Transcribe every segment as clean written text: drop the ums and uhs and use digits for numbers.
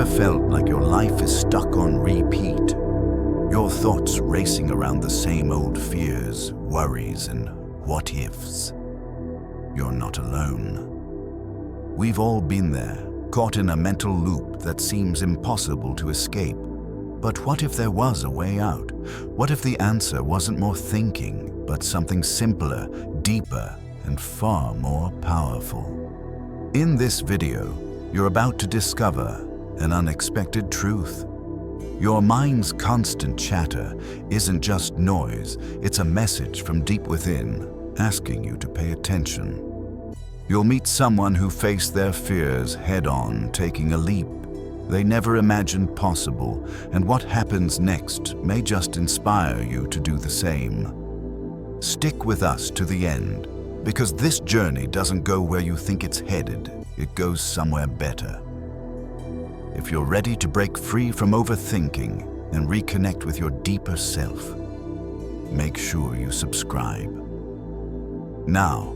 ever felt like your life is stuck on repeat? Your thoughts racing around the same old fears, worries, and what-ifs? You're not alone. We've all been there, caught in a mental loop that seems impossible to escape. But what if there was a way out? What if the answer wasn't more thinking, but something simpler, deeper, and far more powerful? In this video, you're about to discover an unexpected truth. Your mind's constant chatter isn't just noise, it's a message from deep within, asking you to pay attention. You'll meet someone who faced their fears head-on, taking a leap they never imagined possible, and what happens next may just inspire you to do the same. Stick with us to the end, because this journey doesn't go where you think it's headed, it goes somewhere better. If you're ready to break free from overthinking and reconnect with your deeper self, make sure you subscribe. Now,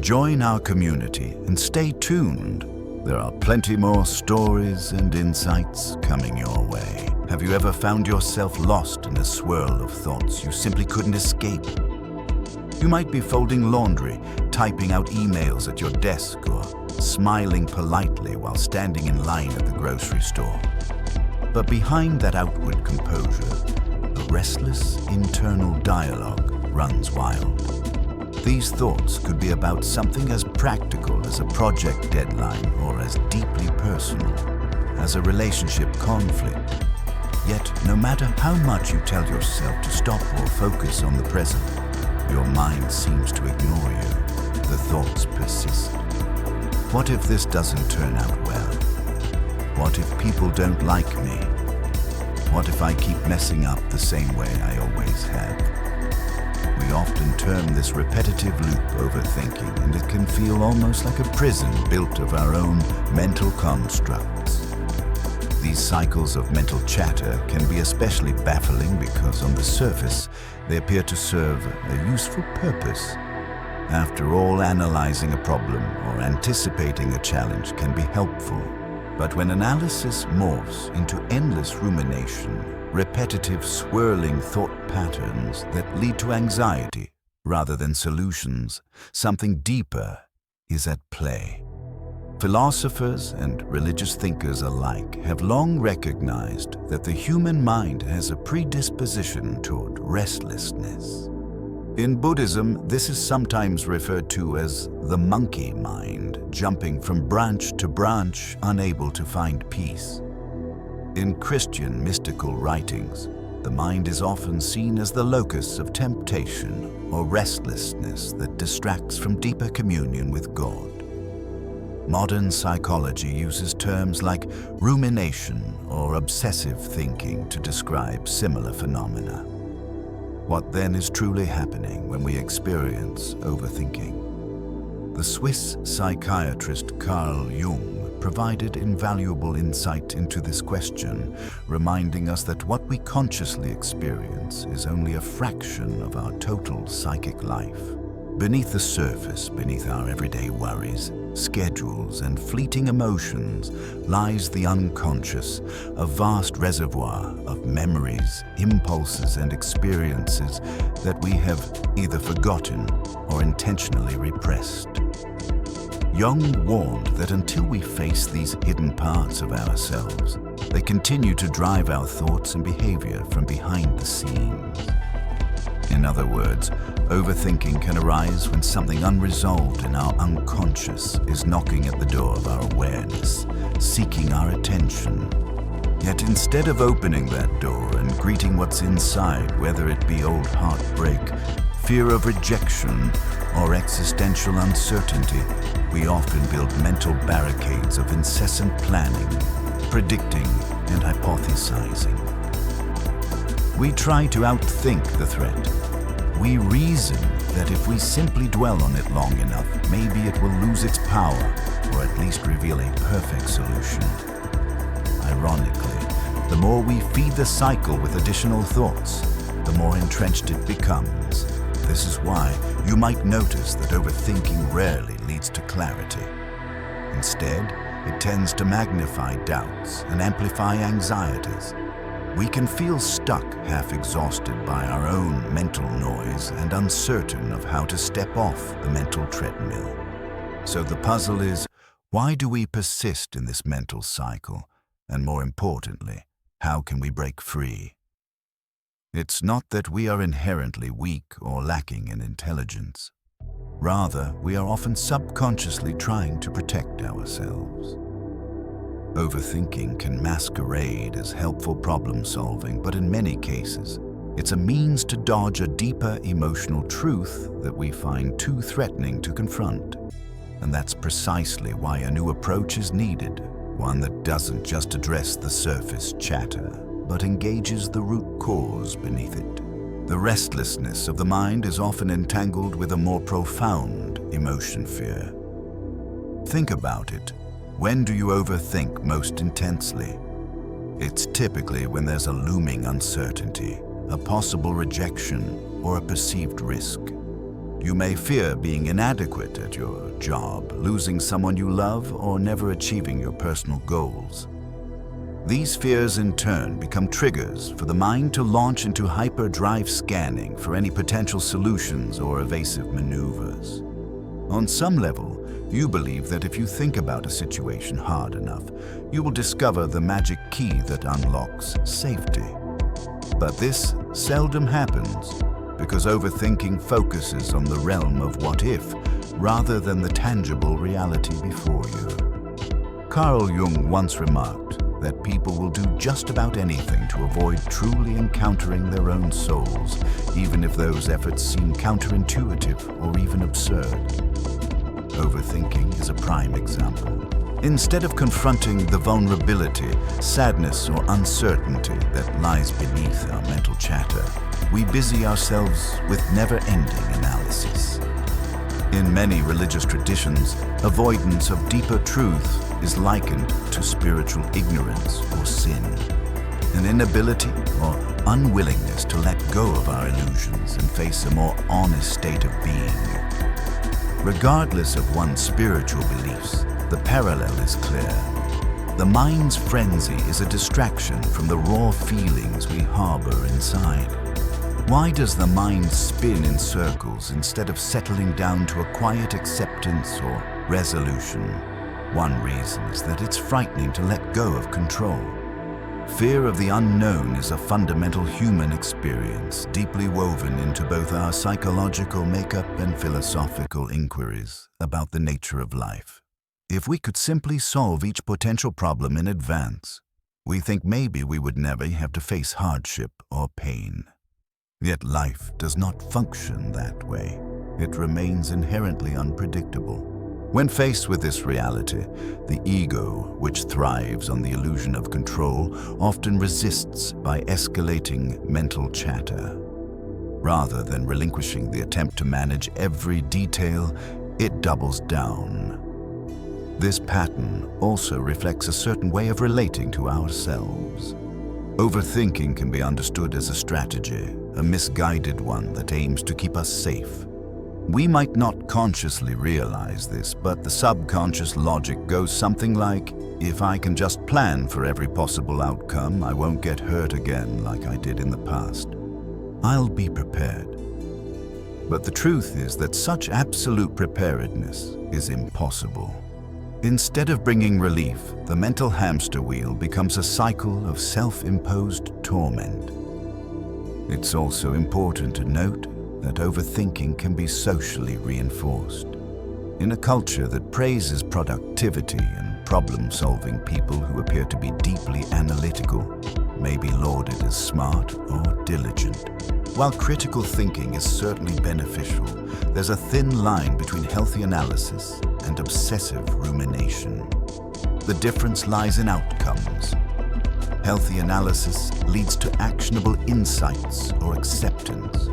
join our community and stay tuned. There are plenty more stories and insights coming your way. Have you ever found yourself lost in a swirl of thoughts you simply couldn't escape? You might be folding laundry, typing out emails at your desk, or smiling politely while standing in line at the grocery store. But behind that outward composure, a restless internal dialogue runs wild. These thoughts could be about something as practical as a project deadline or as deeply personal as a relationship conflict. Yet, no matter how much you tell yourself to stop or focus on the present, your mind seems to ignore you. The thoughts persist. What if this doesn't turn out well? What if people don't like me? What if I keep messing up the same way I always have? We often term this repetitive loop overthinking, and it can feel almost like a prison built of our own mental constructs. These cycles of mental chatter can be especially baffling because on the surface, they appear to serve a useful purpose. After all, analyzing a problem or anticipating a challenge can be helpful. But when analysis morphs into endless rumination, repetitive swirling thought patterns that lead to anxiety rather than solutions, something deeper is at play. Philosophers and religious thinkers alike have long recognized that the human mind has a predisposition toward restlessness. In Buddhism, this is sometimes referred to as the monkey mind, jumping from branch to branch, unable to find peace. In Christian mystical writings, the mind is often seen as the locus of temptation or restlessness that distracts from deeper communion with God. Modern psychology uses terms like rumination or obsessive thinking to describe similar phenomena. What then is truly happening when we experience overthinking? The Swiss psychiatrist Carl Jung provided invaluable insight into this question, reminding us that what we consciously experience is only a fraction of our total psychic life. Beneath the surface, beneath our everyday worries, schedules, and fleeting emotions, lies the unconscious, a vast reservoir of memories, impulses, and experiences that we have either forgotten or intentionally repressed. Jung warned that until we face these hidden parts of ourselves, they continue to drive our thoughts and behavior from behind the scenes. In other words, overthinking can arise when something unresolved in our unconscious is knocking at the door of our awareness, seeking our attention. Yet instead of opening that door and greeting what's inside, whether it be old heartbreak, fear of rejection, or existential uncertainty, we often build mental barricades of incessant planning, predicting, and hypothesizing. We try to outthink the threat. We reason that if we simply dwell on it long enough, maybe it will lose its power, or at least reveal a perfect solution. Ironically, the more we feed the cycle with additional thoughts, the more entrenched it becomes. This is why you might notice that overthinking rarely leads to clarity. Instead, it tends to magnify doubts and amplify anxieties. We can feel stuck, half exhausted by our own mental noise and uncertain of how to step off the mental treadmill. So the puzzle is, why do we persist in this mental cycle? And more importantly, how can we break free? It's not that we are inherently weak or lacking in intelligence. Rather, we are often subconsciously trying to protect ourselves. Overthinking can masquerade as helpful problem solving, but in many cases, it's a means to dodge a deeper emotional truth that we find too threatening to confront. And that's precisely why a new approach is needed, one that doesn't just address the surface chatter, but engages the root cause beneath it. The restlessness of the mind is often entangled with a more profound emotion, fear. Think about it. When do you overthink most intensely? It's typically when there's a looming uncertainty, a possible rejection, or a perceived risk. You may fear being inadequate at your job, losing someone you love, or never achieving your personal goals. These fears in turn become triggers for the mind to launch into hyperdrive scanning for any potential solutions or evasive maneuvers. On some level, you believe that if you think about a situation hard enough, you will discover the magic key that unlocks safety. But this seldom happens because overthinking focuses on the realm of what if rather than the tangible reality before you. Carl Jung once remarked that people will do just about anything to avoid truly encountering their own souls, even if those efforts seem counterintuitive or even absurd. Overthinking is a prime example. Instead of confronting the vulnerability, sadness, or uncertainty that lies beneath our mental chatter, we busy ourselves with never-ending analysis. In many religious traditions, avoidance of deeper truth is likened to spiritual ignorance or sin, an inability or unwillingness to let go of our illusions and face a more honest state of being. Regardless of one's spiritual beliefs, the parallel is clear. The mind's frenzy is a distraction from the raw feelings we harbor inside. Why does the mind spin in circles instead of settling down to a quiet acceptance or resolution? One reason is that it's frightening to let go of control. Fear of the unknown is a fundamental human experience, deeply woven into both our psychological makeup and philosophical inquiries about the nature of life. If we could simply solve each potential problem in advance, we think maybe we would never have to face hardship or pain. Yet life does not function that way. It remains inherently unpredictable. When faced with this reality, the ego, which thrives on the illusion of control, often resists by escalating mental chatter. Rather than relinquishing the attempt to manage every detail, it doubles down. This pattern also reflects a certain way of relating to ourselves. Overthinking can be understood as a strategy, a misguided one that aims to keep us safe. We might not consciously realize this, but the subconscious logic goes something like, if I can just plan for every possible outcome, I won't get hurt again like I did in the past. I'll be prepared. But the truth is that such absolute preparedness is impossible. Instead of bringing relief, the mental hamster wheel becomes a cycle of self-imposed torment. It's also important to note that overthinking can be socially reinforced. In a culture that praises productivity and problem-solving, people who appear to be deeply analytical may be lauded as smart or diligent. While critical thinking is certainly beneficial, there's a thin line between healthy analysis and obsessive rumination. The difference lies in outcomes. Healthy analysis leads to actionable insights or acceptance,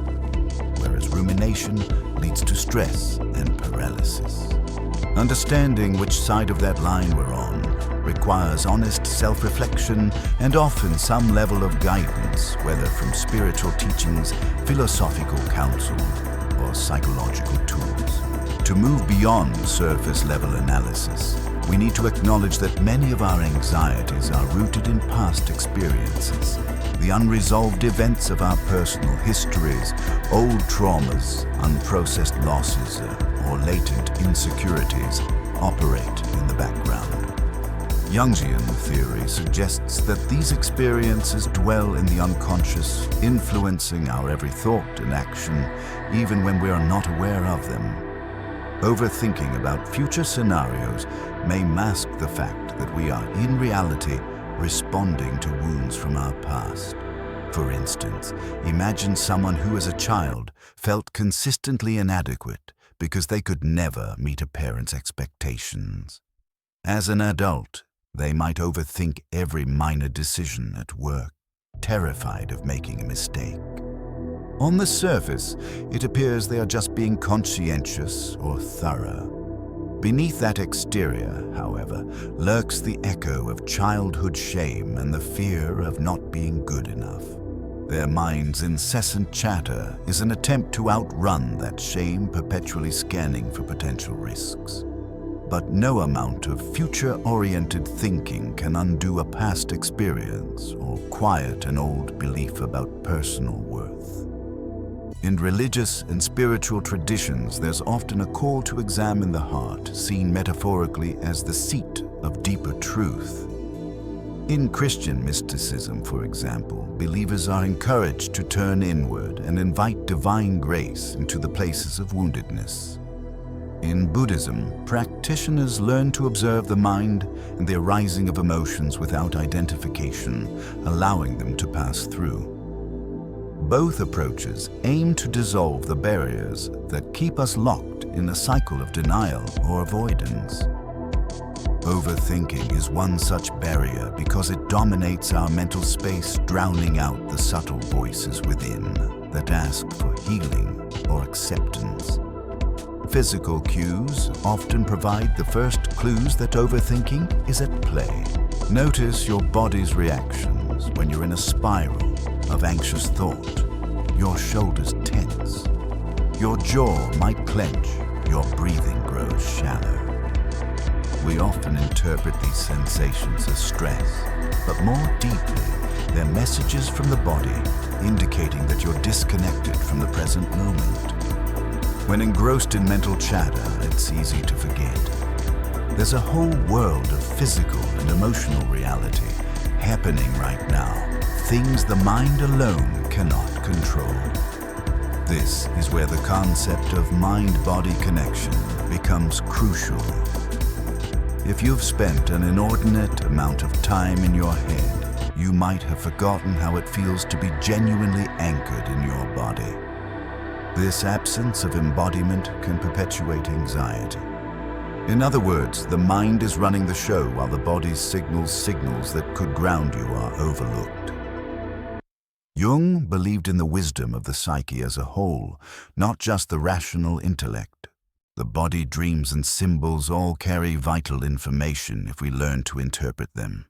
whereas rumination leads to stress and paralysis. Understanding which side of that line we're on requires honest self-reflection and often some level of guidance, whether from spiritual teachings, philosophical counsel, or psychological tools. To move beyond surface-level analysis, we need to acknowledge that many of our anxieties are rooted in past experiences. The unresolved events of our personal histories, old traumas, unprocessed losses, or latent insecurities operate in the background. Jungian theory suggests that these experiences dwell in the unconscious, influencing our every thought and action, even when we are not aware of them. Overthinking about future scenarios may mask the fact that we are, in reality, responding to wounds from our past. For instance, imagine someone who as a child felt consistently inadequate because they could never meet a parent's expectations. As an adult, they might overthink every minor decision at work, terrified of making a mistake. On the surface, it appears they are just being conscientious or thorough. Beneath that exterior, however, lurks the echo of childhood shame and the fear of not being good enough. Their mind's incessant chatter is an attempt to outrun that shame, perpetually scanning for potential risks. But no amount of future-oriented thinking can undo a past experience or quiet an old belief about personal worth. In religious and spiritual traditions, there's often a call to examine the heart, seen metaphorically as the seat of deeper truth. In Christian mysticism, for example, believers are encouraged to turn inward and invite divine grace into the places of woundedness. In Buddhism, practitioners learn to observe the mind and the arising of emotions without identification, allowing them to pass through. Both approaches aim to dissolve the barriers that keep us locked in a cycle of denial or avoidance. Overthinking is one such barrier because it dominates our mental space, drowning out the subtle voices within that ask for healing or acceptance. Physical cues often provide the first clues that overthinking is at play. Notice your body's reactions when you're in a spiral of anxious thought. Your shoulders tense. Your jaw might clench. Your breathing grows shallow. We often interpret these sensations as stress, but more deeply, they're messages from the body indicating that you're disconnected from the present moment. When engrossed in mental chatter, it's easy to forget. There's a whole world of physical and emotional reality happening right now, things the mind alone cannot control. This is where the concept of mind-body connection becomes crucial. If you've spent an inordinate amount of time in your head, you might have forgotten how it feels to be genuinely anchored in your body. This absence of embodiment can perpetuate anxiety. In other words, the mind is running the show while the body's signals that could ground you are overlooked. Jung believed in the wisdom of the psyche as a whole, not just the rational intellect. The body, dreams, and symbols all carry vital information if we learn to interpret them.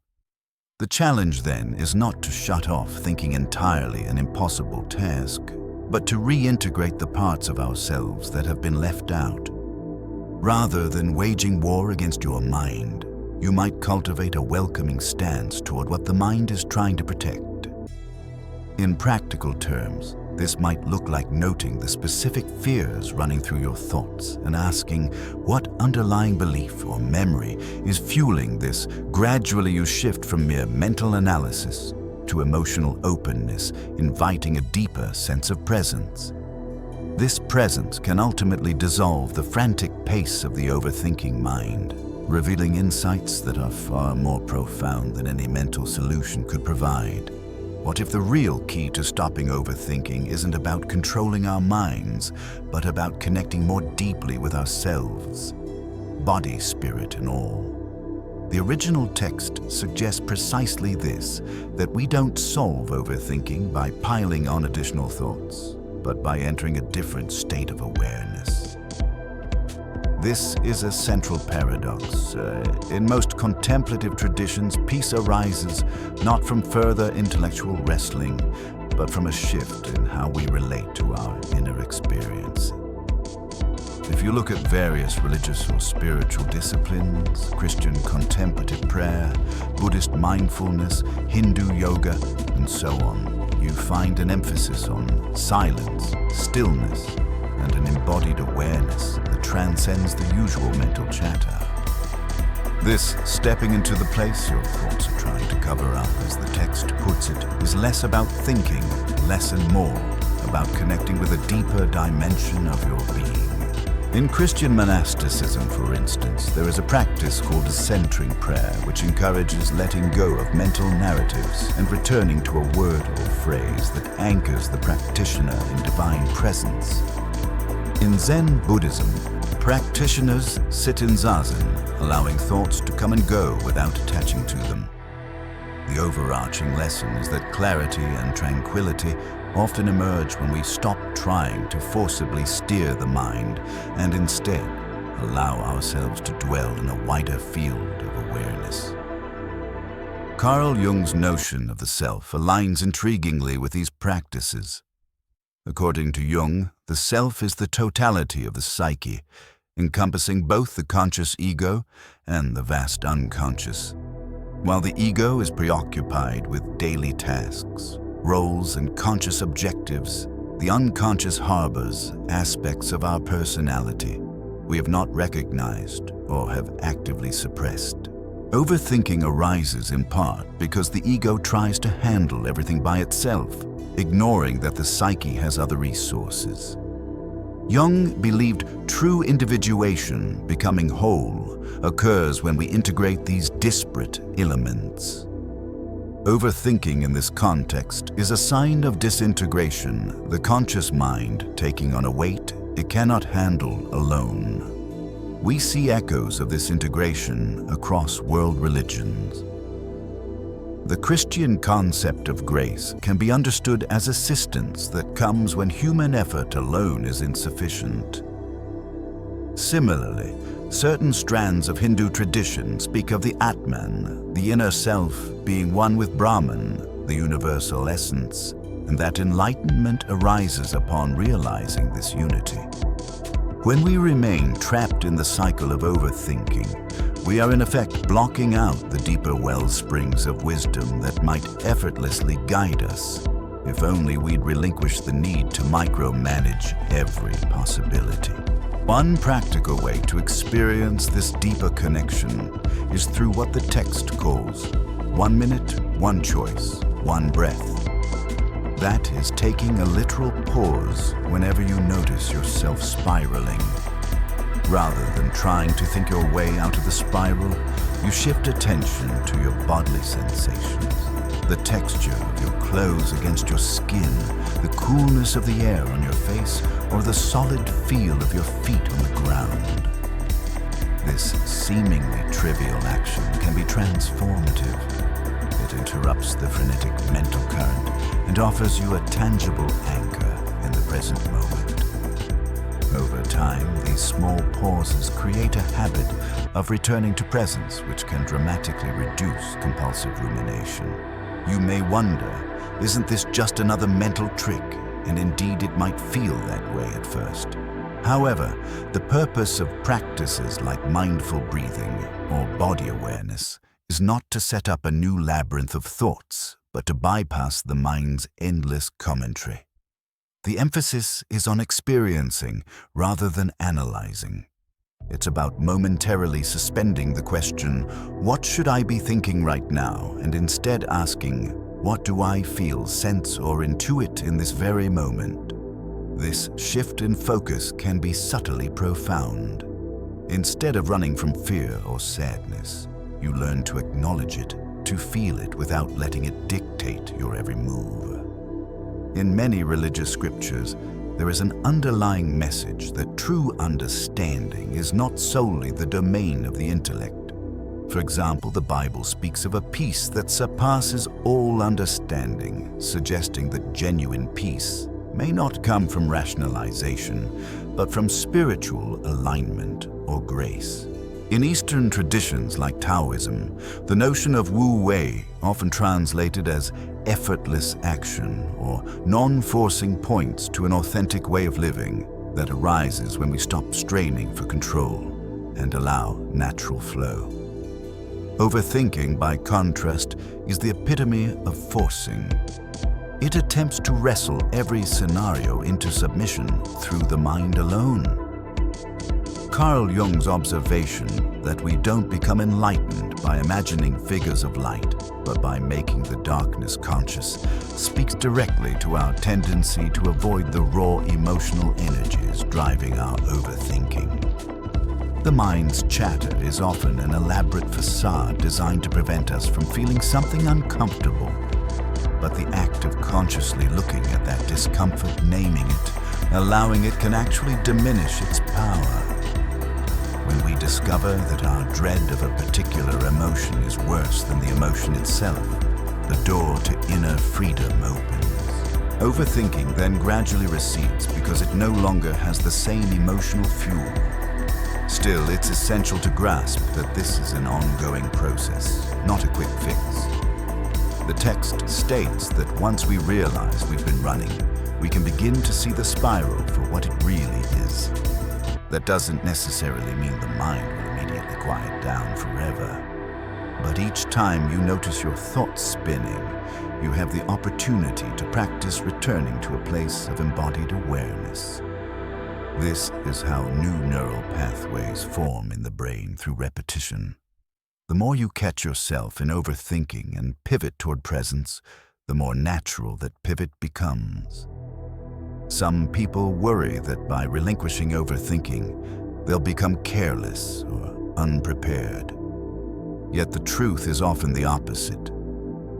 The challenge, then, is not to shut off thinking entirely, an impossible task, but to reintegrate the parts of ourselves that have been left out. Rather than waging war against your mind, you might cultivate a welcoming stance toward what the mind is trying to protect. In practical terms, this might look like noting the specific fears running through your thoughts and asking what underlying belief or memory is fueling this. Gradually you shift from mere mental analysis to emotional openness, inviting a deeper sense of presence. This presence can ultimately dissolve the frantic pace of the overthinking mind, revealing insights that are far more profound than any mental solution could provide. What if the real key to stopping overthinking isn't about controlling our minds, but about connecting more deeply with ourselves, body, spirit, and all? The original text suggests precisely this, that we don't solve overthinking by piling on additional thoughts, but by entering a different state of awareness. This is a central paradox. In most contemplative traditions, peace arises not from further intellectual wrestling, but from a shift in how we relate to our inner experience. If you look at various religious or spiritual disciplines, Christian contemplative prayer, Buddhist mindfulness, Hindu yoga, and so on, you find an emphasis on silence, stillness, and an embodied awareness that transcends the usual mental chatter. This stepping into the place your thoughts are trying to cover up, as the text puts it, is less about thinking, less and more about connecting with a deeper dimension of your being. In Christian monasticism, for instance, there is a practice called a centering prayer, which encourages letting go of mental narratives and returning to a word or phrase that anchors the practitioner in divine presence. In Zen Buddhism, practitioners sit in zazen, allowing thoughts to come and go without attaching to them. The overarching lesson is that clarity and tranquility often emerge when we stop trying to forcibly steer the mind and instead allow ourselves to dwell in a wider field of awareness. Carl Jung's notion of the self aligns intriguingly with these practices. According to Jung, the self is the totality of the psyche, encompassing both the conscious ego and the vast unconscious. While the ego is preoccupied with daily tasks, roles, and conscious objectives, the unconscious harbors aspects of our personality we have not recognized or have actively suppressed. Overthinking arises in part because the ego tries to handle everything by itself, ignoring that the psyche has other resources. Jung believed true individuation, becoming whole, occurs when we integrate these disparate elements. Overthinking in this context is a sign of disintegration, the conscious mind taking on a weight it cannot handle alone. We see echoes of this integration across world religions. The Christian concept of grace can be understood as assistance that comes when human effort alone is insufficient. Similarly, certain strands of Hindu tradition speak of the Atman, the inner self, being one with Brahman, the universal essence, and that enlightenment arises upon realizing this unity. When we remain trapped in the cycle of overthinking, we are in effect blocking out the deeper well springs of wisdom that might effortlessly guide us, if only we'd relinquish the need to micromanage every possibility. One practical way to experience this deeper connection is through what the text calls 1 minute, one choice, one breath. That is taking a literal pause whenever you notice yourself spiraling. Rather than trying to think your way out of the spiral, you shift attention to your bodily sensations, the texture of your clothes against your skin, the coolness of the air on your face, or the solid feel of your feet on the ground. This seemingly trivial action can be transformative. It interrupts the frenetic mental current and offers you a tangible anchor in the present moment. Over time, these small pauses create a habit of returning to presence, which can dramatically reduce compulsive rumination. You may wonder, isn't this just another mental trick? And indeed, it might feel that way at first. However, the purpose of practices like mindful breathing or body awareness is not to set up a new labyrinth of thoughts, but to bypass the mind's endless commentary. The emphasis is on experiencing rather than analyzing. It's about momentarily suspending the question, what should I be thinking right now, and instead asking, what do I feel, sense, or intuit in this very moment? This shift in focus can be subtly profound. Instead of running from fear or sadness, you learn to acknowledge it, to feel it without letting it dictate your every move. In many religious scriptures, there is an underlying message that true understanding is not solely the domain of the intellect. For example, the Bible speaks of a peace that surpasses all understanding, suggesting that genuine peace may not come from rationalization, but from spiritual alignment or grace. In Eastern traditions like Taoism, the notion of Wu Wei, often translated as effortless action or non-forcing points to an authentic way of living. that arises when we stop straining for control and allow natural flow. Overthinking, by contrast, is the epitome of forcing. It attempts to wrestle every scenario into submission through the mind alone. Carl Jung's observation that we don't become enlightened by imagining figures of light, but by making the darkness conscious, speaks directly to our tendency to avoid the raw emotional energies driving our overthinking. The mind's chatter is often an elaborate facade designed to prevent us from feeling something uncomfortable. But the act of consciously looking at that discomfort, naming it, allowing it, can actually diminish its power. When we discover that our dread of a particular emotion is worse than the emotion itself, the door to inner freedom opens. Overthinking then gradually recedes because it no longer has the same emotional fuel. Still, it's essential to grasp that this is an ongoing process, not a quick fix. The text states that once we realize we've been running, we can begin to see the spiral for what it really is. That doesn't necessarily mean the mind will immediately quiet down forever. But each time you notice your thoughts spinning, you have the opportunity to practice returning to a place of embodied awareness. This is how new neural pathways form in the brain through repetition. The more you catch yourself in overthinking and pivot toward presence, the more natural that pivot becomes. Some people worry that by relinquishing overthinking, they'll become careless or unprepared. Yet the truth is often the opposite.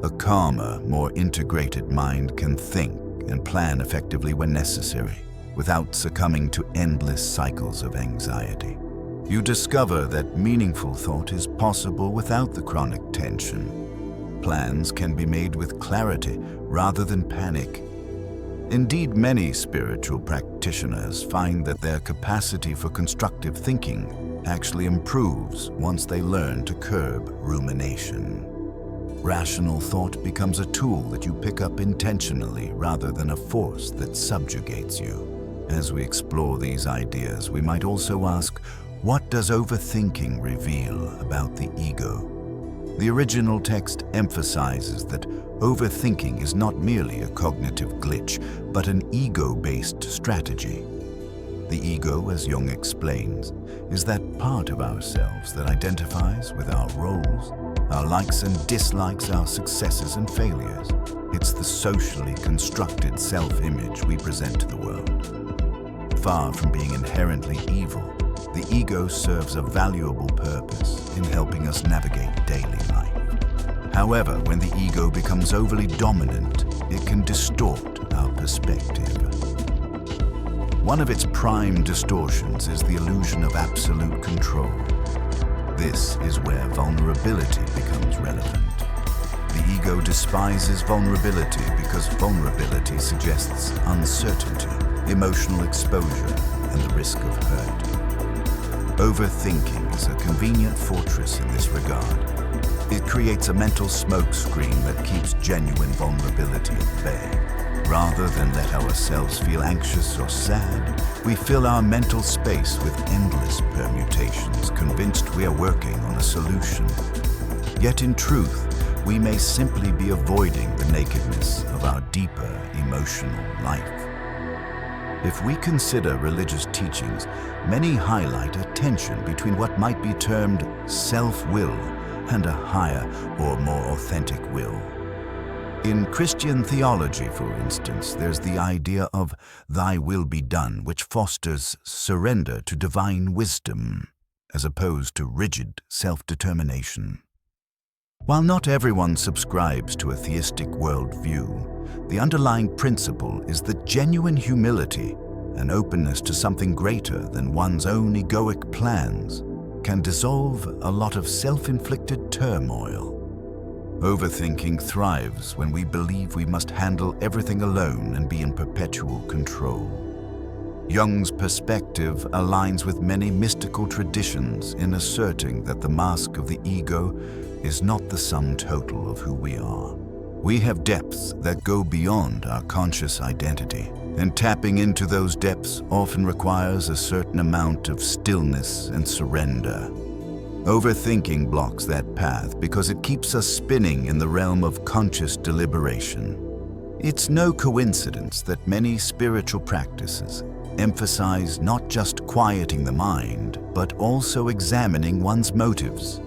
A calmer, more integrated mind can think and plan effectively when necessary, without succumbing to endless cycles of anxiety. You discover that meaningful thought is possible without the chronic tension. Plans can be made with clarity rather than panic. Indeed, many spiritual practitioners find that their capacity for constructive thinking actually improves once they learn to curb rumination. Rational thought becomes a tool that you pick up intentionally rather than a force that subjugates you. As we explore these ideas, we might also ask, what does overthinking reveal about the ego? The original text emphasizes that overthinking is not merely a cognitive glitch, but an ego-based strategy. The ego, as Jung explains, is that part of ourselves that identifies with our roles, our likes and dislikes, our successes and failures. It's the socially constructed self-image we present to the world. Far from being inherently evil, the ego serves a valuable purpose in helping us navigate daily life. However, when the ego becomes overly dominant, it can distort our perspective. One of its prime distortions is the illusion of absolute control. This is where vulnerability becomes relevant. The ego despises vulnerability because vulnerability suggests uncertainty, emotional exposure, and the risk of hurt. Overthinking is a convenient fortress in this regard. It creates a mental smokescreen that keeps genuine vulnerability at bay. Rather than let ourselves feel anxious or sad, we fill our mental space with endless permutations, convinced we are working on a solution. Yet in truth, we may simply be avoiding the nakedness of our deeper emotional life. If we consider religious teachings, many highlight a tension between what might be termed self-will and a higher or more authentic will. In Christian theology, for instance, there's the idea of "thy will be done," which fosters surrender to divine wisdom, as opposed to rigid self-determination. While not everyone subscribes to a theistic worldview, the underlying principle is that genuine humility and openness to something greater than one's own egoic plans can dissolve a lot of self-inflicted turmoil. Overthinking thrives when we believe we must handle everything alone and be in perpetual control. Jung's perspective aligns with many mystical traditions in asserting that the mask of the ego is not the sum total of who we are. We have depths that go beyond our conscious identity, and tapping into those depths often requires a certain amount of stillness and surrender. Overthinking blocks that path because it keeps us spinning in the realm of conscious deliberation. It's no coincidence that many spiritual practices emphasize not just quieting the mind, but also examining one's motives.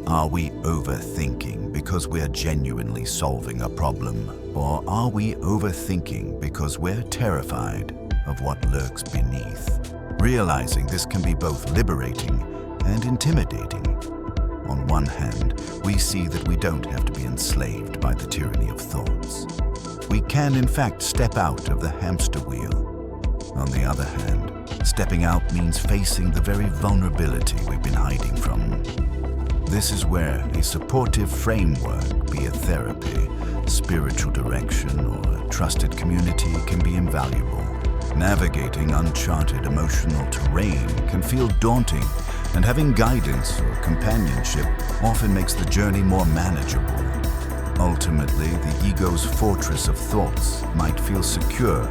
Are we overthinking because we're genuinely solving a problem, or are we overthinking because we're terrified of what lurks beneath? Realizing this can be both liberating and intimidating. On one hand, we see that we don't have to be enslaved by the tyranny of thoughts. We can, in fact, step out of the hamster wheel. On the other hand, stepping out means facing the very vulnerability we've been hiding from. This is where a supportive framework, be it therapy, spiritual direction, or a trusted community, can be invaluable. Navigating uncharted emotional terrain can feel daunting, and having guidance or companionship often makes the journey more manageable. Ultimately, the ego's fortress of thoughts might feel secure,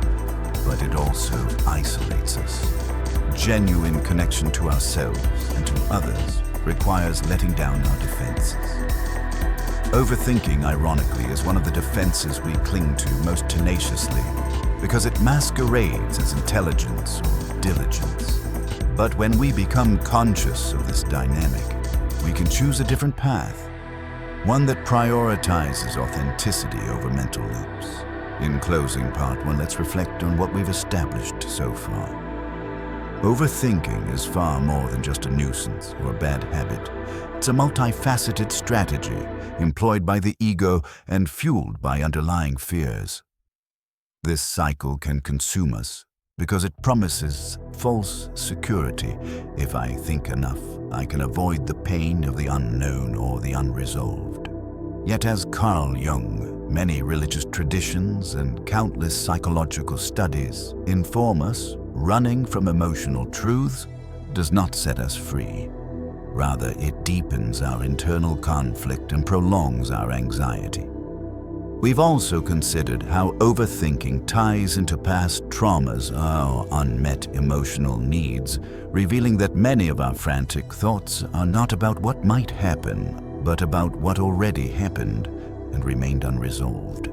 but it also isolates us. Genuine connection to ourselves and to others requires letting down our defenses. Overthinking, ironically, is one of the defenses we cling to most tenaciously because it masquerades as intelligence or diligence. But when we become conscious of this dynamic, we can choose a different path, one that prioritizes authenticity over mental loops. In closing part one, let's reflect on what we've established so far. Overthinking is far more than just a nuisance or a bad habit. It's a multifaceted strategy employed by the ego and fueled by underlying fears. This cycle can consume us because it promises false security. If I think enough, I can avoid the pain of the unknown or the unresolved. Yet as Carl Jung, many religious traditions and countless psychological studies inform us, running from emotional truths does not set us free. Rather, it deepens our internal conflict and prolongs our anxiety. We've also considered how overthinking ties into past traumas or unmet emotional needs, revealing that many of our frantic thoughts are not about what might happen, but about what already happened and remained unresolved.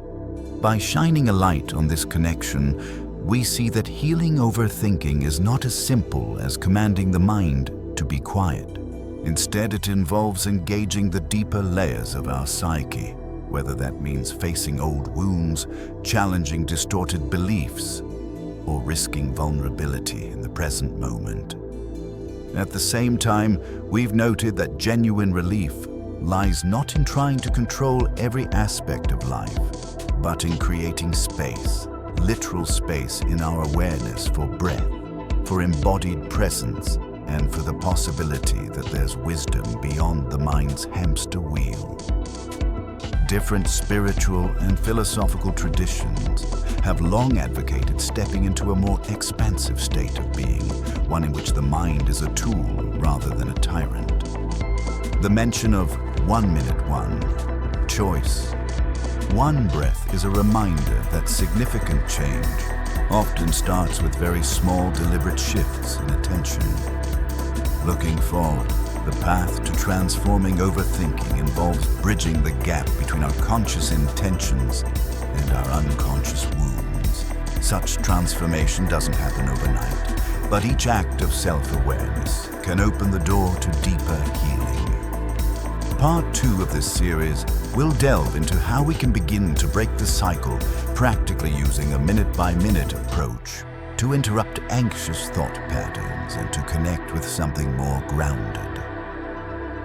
By shining a light on this connection, we see that healing overthinking is not as simple as commanding the mind to be quiet. Instead, it involves engaging the deeper layers of our psyche, whether that means facing old wounds, challenging distorted beliefs, or risking vulnerability in the present moment. At the same time, we've noted that genuine relief lies not in trying to control every aspect of life, but in creating space, literal space in our awareness for breath, for embodied presence, and for the possibility that there's wisdom beyond the mind's hamster wheel. Different spiritual and philosophical traditions have long advocated stepping into a more expansive state of being, one in which the mind is a tool rather than a tyrant. The mention of 1 minute one, choice, one breath is a reminder that significant change often starts with very small, deliberate shifts in attention. Looking forward, the path to transforming overthinking involves bridging the gap between our conscious intentions and our unconscious wounds. Such transformation doesn't happen overnight, but each act of self-awareness can open the door to deeper healing. Part 2 of this series will delve into how we can begin to break the cycle, practically using a minute-by-minute approach to interrupt anxious thought patterns and to connect with something more grounded.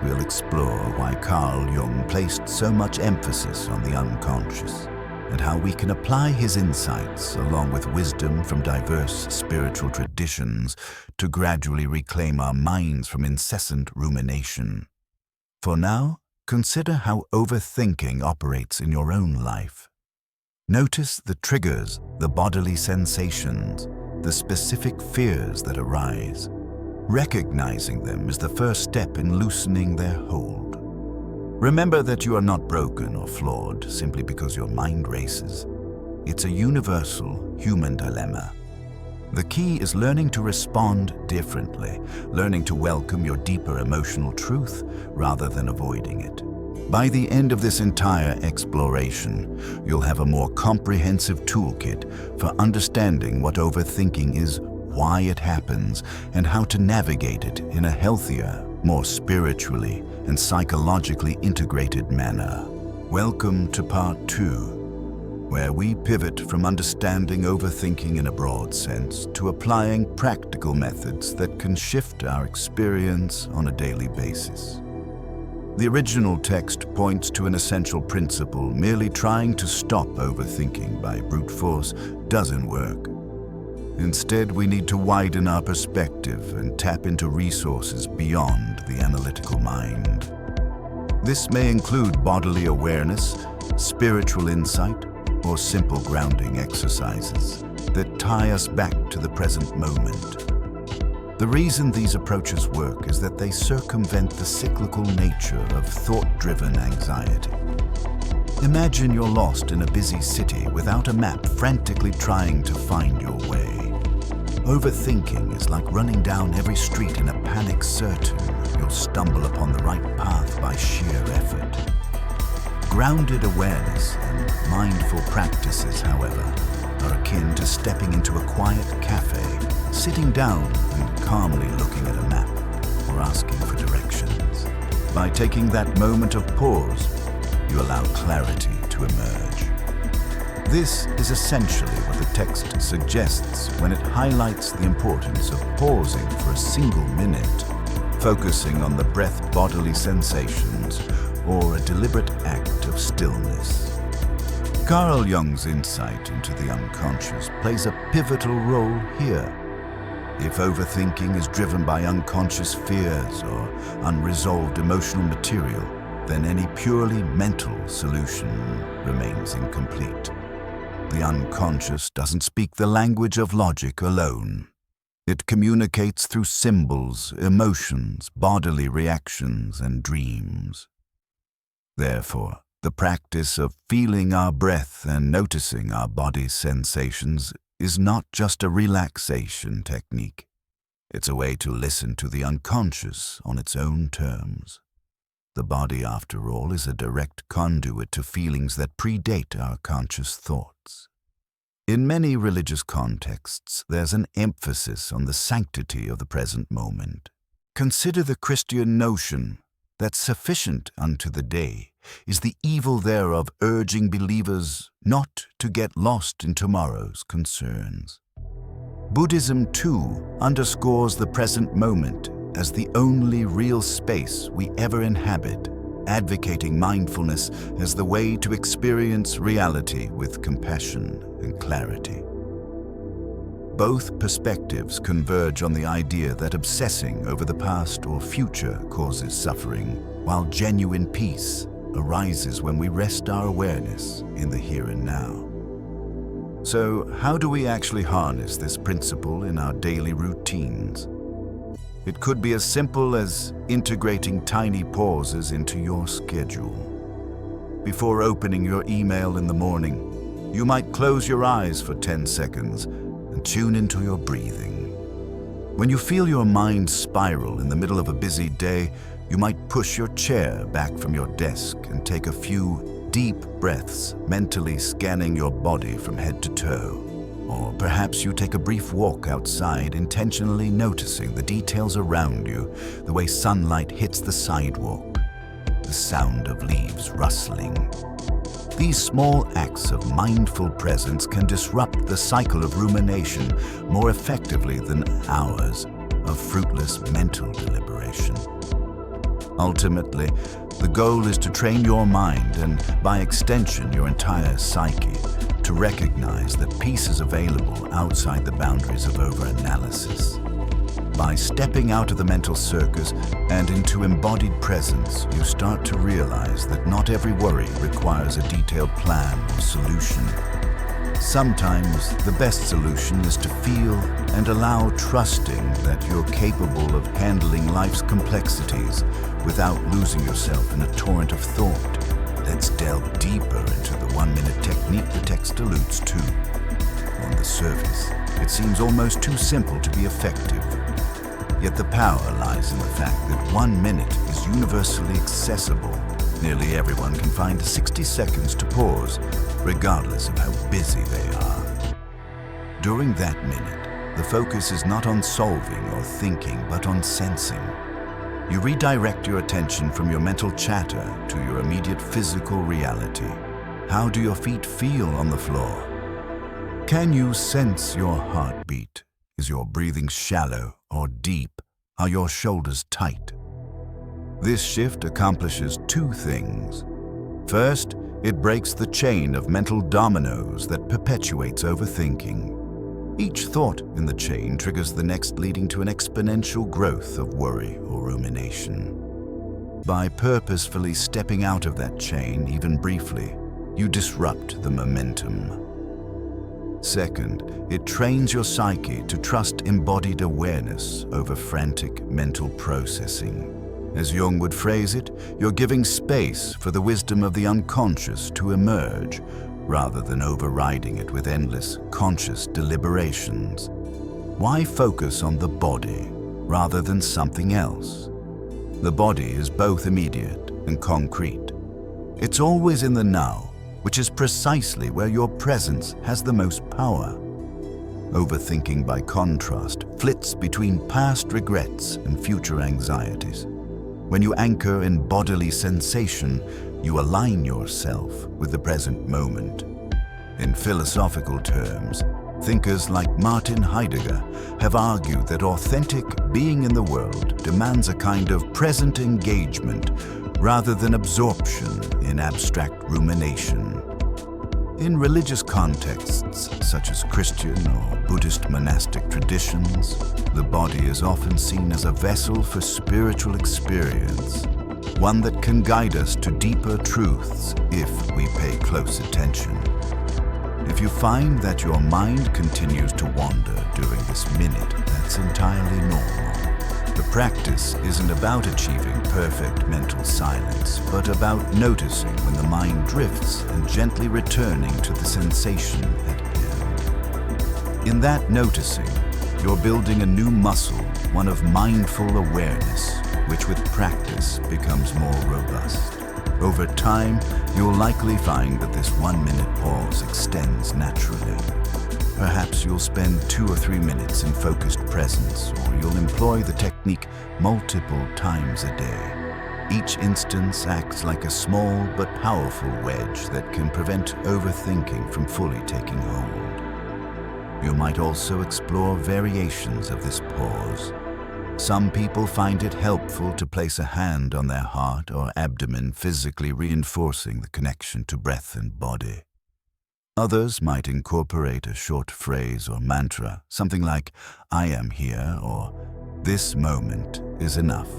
We'll explore why Carl Jung placed so much emphasis on the unconscious and how we can apply his insights along with wisdom from diverse spiritual traditions to gradually reclaim our minds from incessant rumination. For now, consider how overthinking operates in your own life. Notice the triggers, the bodily sensations, the specific fears that arise. Recognizing them is the first step in loosening their hold. Remember that you are not broken or flawed simply because your mind races. It's a universal human dilemma. The key is learning to respond differently, learning to welcome your deeper emotional truth rather than avoiding it. By the end of this entire exploration, you'll have a more comprehensive toolkit for understanding what overthinking is, why it happens, and how to navigate it in a healthier, more spiritually and psychologically integrated manner. Welcome to Part 2. Where we pivot from understanding overthinking in a broad sense to applying practical methods that can shift our experience on a daily basis. The original text points to an essential principle: merely trying to stop overthinking by brute force doesn't work. Instead, we need to widen our perspective and tap into resources beyond the analytical mind. This may include bodily awareness, spiritual insight, or simple grounding exercises that tie us back to the present moment. The reason these approaches work is that they circumvent the cyclical nature of thought-driven anxiety. Imagine you're lost in a busy city without a map, frantically trying to find your way. Overthinking is like running down every street in a panic, certain you'll stumble upon the right path by sheer effort. Grounded awareness and mindful practices, however, are akin to stepping into a quiet cafe, sitting down and calmly looking at a map or asking for directions. By taking that moment of pause, you allow clarity to emerge. This is essentially what the text suggests when it highlights the importance of pausing for a single minute, focusing on the breath, bodily sensations, or a deliberate act of stillness. Carl Jung's insight into the unconscious plays a pivotal role here. If overthinking is driven by unconscious fears or unresolved emotional material, then any purely mental solution remains incomplete. The unconscious doesn't speak the language of logic alone. It communicates through symbols, emotions, bodily reactions, and dreams. Therefore, the practice of feeling our breath and noticing our body's sensations is not just a relaxation technique. It's a way to listen to the unconscious on its own terms. The body, after all, is a direct conduit to feelings that predate our conscious thoughts. In many religious contexts, there's an emphasis on the sanctity of the present moment. Consider the Christian notion that sufficient unto the day is the evil thereof, urging believers not to get lost in tomorrow's concerns. Buddhism, too, underscores the present moment as the only real space we ever inhabit, advocating mindfulness as the way to experience reality with compassion and clarity. Both perspectives converge on the idea that obsessing over the past or future causes suffering, while genuine peace arises when we rest our awareness in the here and now. So, how do we actually harness this principle in our daily routines? It could be as simple as integrating tiny pauses into your schedule. Before opening your email in the morning, you might close your eyes for 10 seconds and tune into your breathing. When you feel your mind spiral in the middle of a busy day, you might push your chair back from your desk and take a few deep breaths, mentally scanning your body from head to toe. Or perhaps you take a brief walk outside, intentionally noticing the details around you, the way sunlight hits the sidewalk, the sound of leaves rustling. These small acts of mindful presence can disrupt the cycle of rumination more effectively than hours of fruitless mental deliberation. Ultimately, the goal is to train your mind and, by extension, your entire psyche, to recognize that peace is available outside the boundaries of overanalysis. By stepping out of the mental circus and into embodied presence, you start to realize that not every worry requires a detailed plan or solution. Sometimes the best solution is to feel and allow, trusting that you're capable of handling life's complexities without losing yourself in a torrent of thought let's delve deeper into the 1-minute technique the text alludes to. On the surface, it seems almost too simple to be effective. Yet the power lies in the fact that 1 minute is universally accessible. Nearly everyone can find 60 seconds to pause, regardless of how busy they are. During that minute, the focus is not on solving or thinking, but on sensing. You redirect your attention from your mental chatter to your immediate physical reality. How do your feet feel on the floor? Can you sense your heartbeat? Is your breathing shallow or deep? Are your shoulders tight? This shift accomplishes two things. First, it breaks the chain of mental dominoes that perpetuates overthinking. Each thought in the chain triggers the next, leading to an exponential growth of worry or rumination. By purposefully stepping out of that chain, even briefly, you disrupt the momentum. Second, it trains your psyche to trust embodied awareness over frantic mental processing. As Jung would phrase it, you're giving space for the wisdom of the unconscious to emerge, rather than overriding it with endless conscious deliberations. Why focus on the body rather than something else? The body is both immediate and concrete. It's always in the now, which is precisely where your presence has the most power. Overthinking, by contrast, flits between past regrets and future anxieties. When you anchor in bodily sensation, you align yourself with the present moment. In philosophical terms, thinkers like Martin Heidegger have argued that authentic being in the world demands a kind of present engagement rather than absorption in abstract rumination. In religious contexts, such as Christian or Buddhist monastic traditions, the body is often seen as a vessel for spiritual experience, one that can guide us to deeper truths if we pay close attention. If you find that your mind continues to wander during this minute, that's entirely normal. The practice isn't about achieving perfect mental silence, but about noticing when the mind drifts and gently returning to the sensation at hand. In that noticing, you're building a new muscle, one of mindful awareness, which with practice becomes more robust. Over time, you'll likely find that this 1-minute pause extends naturally. Perhaps you'll spend 2 or 3 minutes in focused presence, or you'll employ the technique multiple times a day. Each instance acts like a small but powerful wedge that can prevent overthinking from fully taking hold. You might also explore variations of this pause. Some people find it helpful to place a hand on their heart or abdomen, physically reinforcing the connection to breath and body. Others might incorporate a short phrase or mantra, something like, "I am here," or "This moment is enough."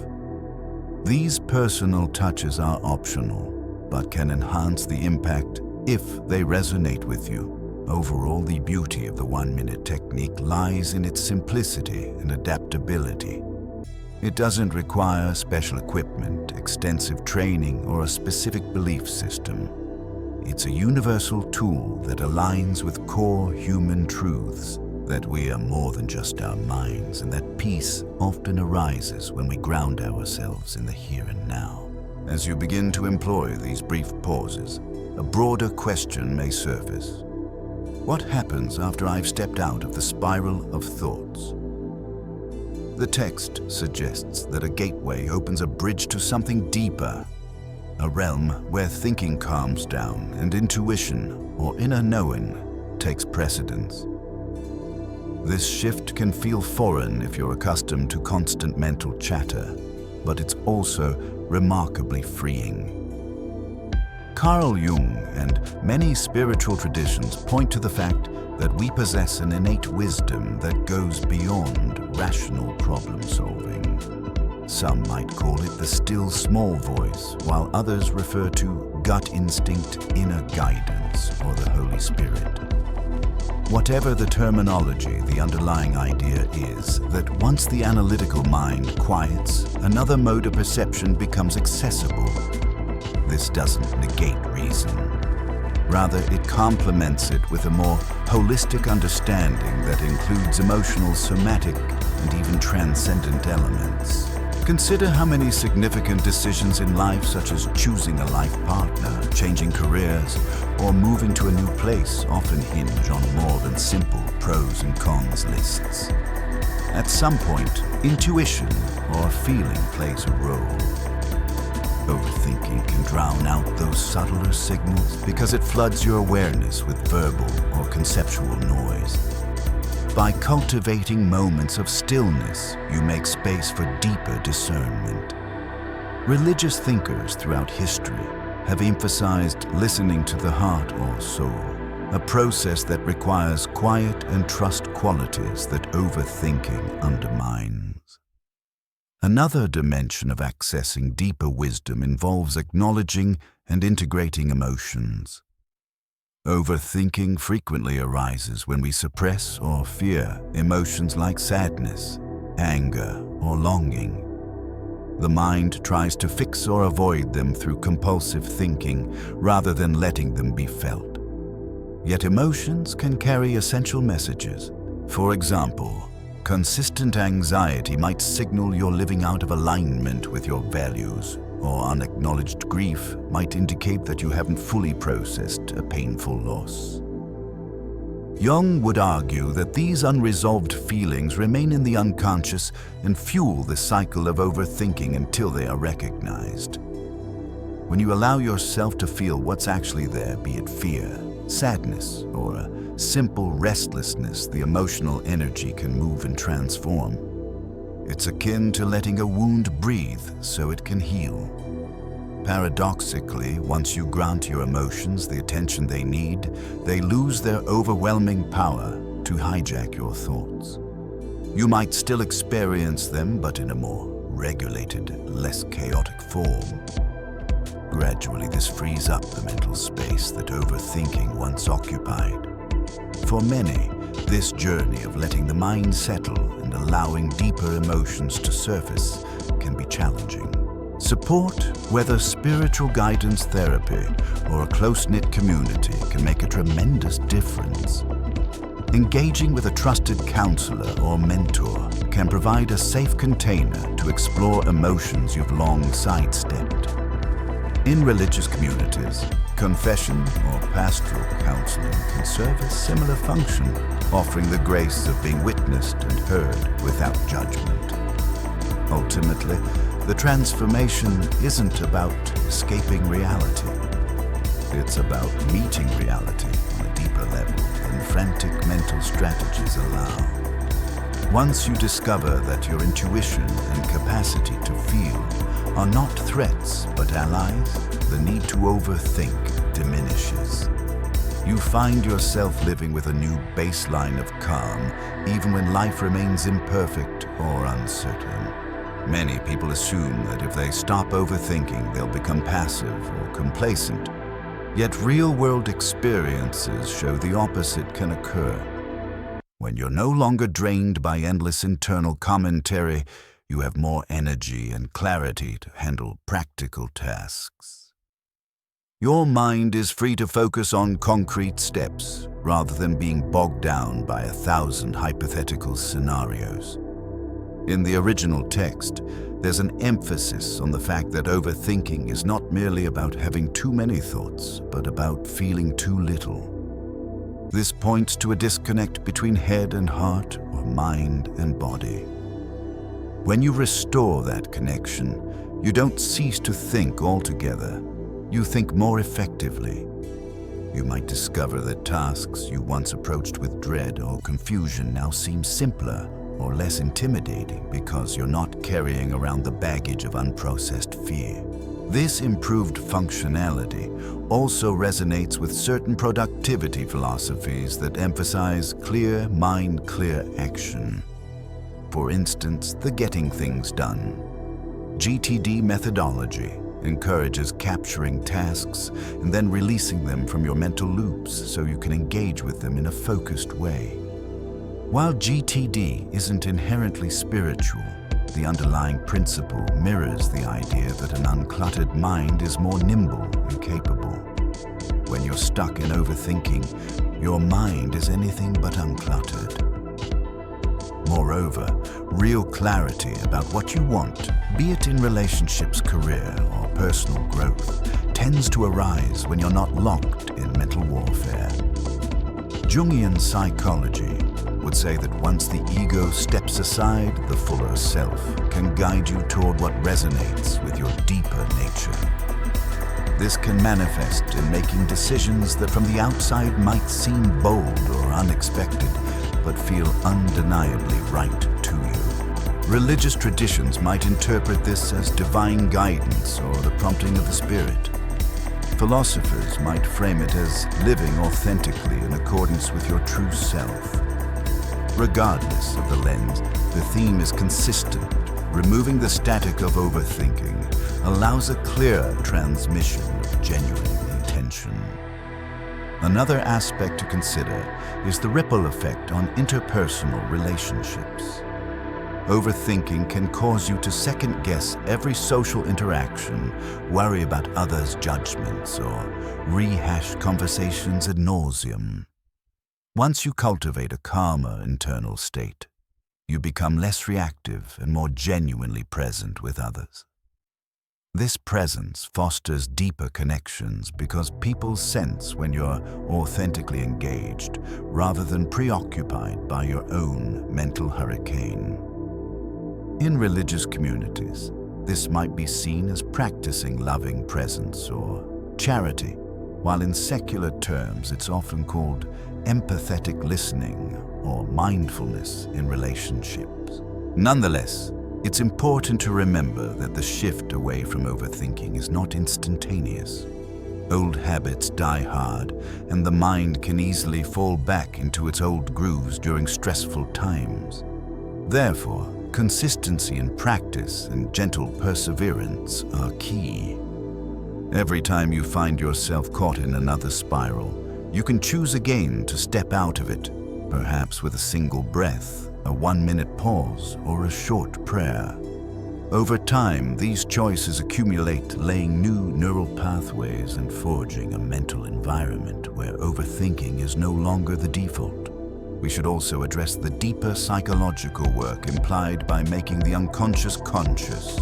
These personal touches are optional, but can enhance the impact if they resonate with you. Overall, the beauty of the 1-minute technique lies in its simplicity and adaptability. It doesn't require special equipment, extensive training, or a specific belief system. It's a universal tool that aligns with core human truths, that we are more than just our minds, and that peace often arises when we ground ourselves in the here and now. As you begin to employ these brief pauses, a broader question may surface. What happens after I've stepped out of the spiral of thoughts? The text suggests that a gateway opens a bridge to something deeper, a realm where thinking calms down and intuition, or inner knowing, takes precedence. This shift can feel foreign if you're accustomed to constant mental chatter, but it's also remarkably freeing. Carl Jung and many spiritual traditions point to the fact that we possess an innate wisdom that goes beyond rational problem solving. Some might call it the still small voice, while others refer to gut instinct, inner guidance, or the Holy Spirit. Whatever the terminology, the underlying idea is that once the analytical mind quiets, another mode of perception becomes accessible. this doesn't negate reason. Rather, it complements it with a more holistic understanding that includes emotional, somatic, and even transcendent elements. Consider how many significant decisions in life, such as choosing a life partner, changing careers, or moving to a new place, often hinge on more than simple pros and cons lists. At some point, intuition or feeling plays a role. Overthinking can drown out those subtler signals because it floods your awareness with verbal or conceptual noise. By cultivating moments of stillness, you make space for deeper discernment. Religious thinkers throughout history have emphasized listening to the heart or soul, a process that requires quiet and trust qualities that overthinking undermines. Another dimension of accessing deeper wisdom involves acknowledging and integrating emotions. Overthinking frequently arises when we suppress or fear emotions like sadness, anger, or longing. The mind tries to fix or avoid them through compulsive thinking rather than letting them be felt. Yet emotions can carry essential messages. For example, consistent anxiety might signal you're living out of alignment with your values, or unacknowledged grief might indicate that you haven't fully processed a painful loss. Jung would argue that these unresolved feelings remain in the unconscious and fuel the cycle of overthinking until they are recognized. When you allow yourself to feel what's actually there, be it fear, sadness, or a simple restlessness, the emotional energy can move and transform. It's akin to letting a wound breathe so it can heal. Paradoxically, once you grant your emotions the attention they need, they lose their overwhelming power to hijack your thoughts. You might still experience them, but in a more regulated, less chaotic form. Gradually, this frees up the mental space that overthinking once occupied. For many, this journey of letting the mind settle and allowing deeper emotions to surface can be challenging. Support, whether spiritual guidance therapy or a close-knit community, can make a tremendous difference. Engaging with a trusted counselor or mentor can provide a safe container to explore emotions you've long sidestepped. In religious communities, confession or pastoral counseling can serve a similar function, offering the grace of being witnessed and heard without judgment. Ultimately, the transformation isn't about escaping reality. It's about meeting reality on a deeper level than frantic mental strategies allow. Once you discover that your intuition and capacity to feel are not threats but allies, the need to overthink diminishes. You find yourself living with a new baseline of calm, even when life remains imperfect or uncertain. Many people assume that if they stop overthinking, they'll become passive or complacent. Yet real-world experiences show the opposite can occur. When you're no longer drained by endless internal commentary, you have more energy and clarity to handle practical tasks. Your mind is free to focus on concrete steps rather than being bogged down by 1,000 hypothetical scenarios. In the original text, there's an emphasis on the fact that overthinking is not merely about having too many thoughts, but about feeling too little. This points to a disconnect between head and heart, or mind and body. When you restore that connection, you don't cease to think altogether. You think more effectively. You might discover that tasks you once approached with dread or confusion now seem simpler or less intimidating because you're not carrying around the baggage of unprocessed fear. This improved functionality also resonates with certain productivity philosophies that emphasize clear mind, clear action. For instance, the getting things done. GTD methodology encourages capturing tasks and then releasing them from your mental loops so you can engage with them in a focused way. While GTD isn't inherently spiritual, the underlying principle mirrors the idea that an uncluttered mind is more nimble and capable. When you're stuck in overthinking, your mind is anything but uncluttered. Moreover, real clarity about what you want, be it in relationships, career, or personal growth, tends to arise when you're not locked in mental warfare. Jungian psychology would say that once the ego steps aside, the fuller self can guide you toward what resonates with your deeper nature. This can manifest in making decisions that from the outside might seem bold or unexpected, but feel undeniably right to you. Religious traditions might interpret this as divine guidance or the prompting of the spirit. Philosophers might frame it as living authentically in accordance with your true self. Regardless of the lens, the theme is consistent. Removing the static of overthinking allows a clear transmission of genuine intention. Another aspect to consider is the ripple effect on interpersonal relationships. Overthinking can cause you to second-guess every social interaction, worry about others' judgments, or rehash conversations ad nauseum. Once you cultivate a calmer internal state, you become less reactive and more genuinely present with others. This presence fosters deeper connections because people sense when you're authentically engaged rather than preoccupied by your own mental hurricane. In religious communities, this might be seen as practicing loving presence or charity, while in secular terms it's often called empathetic listening or mindfulness in relationships. Nonetheless, it's important to remember that the shift away from overthinking is not instantaneous. Old habits die hard, and the mind can easily fall back into its old grooves during stressful times. Therefore, consistency in practice and gentle perseverance are key. Every time you find yourself caught in another spiral, you can choose again to step out of it, perhaps with a single breath, a 1-minute pause, or a short prayer. Over time, these choices accumulate, laying new neural pathways and forging a mental environment where overthinking is no longer the default. We should also address the deeper psychological work implied by making the unconscious conscious.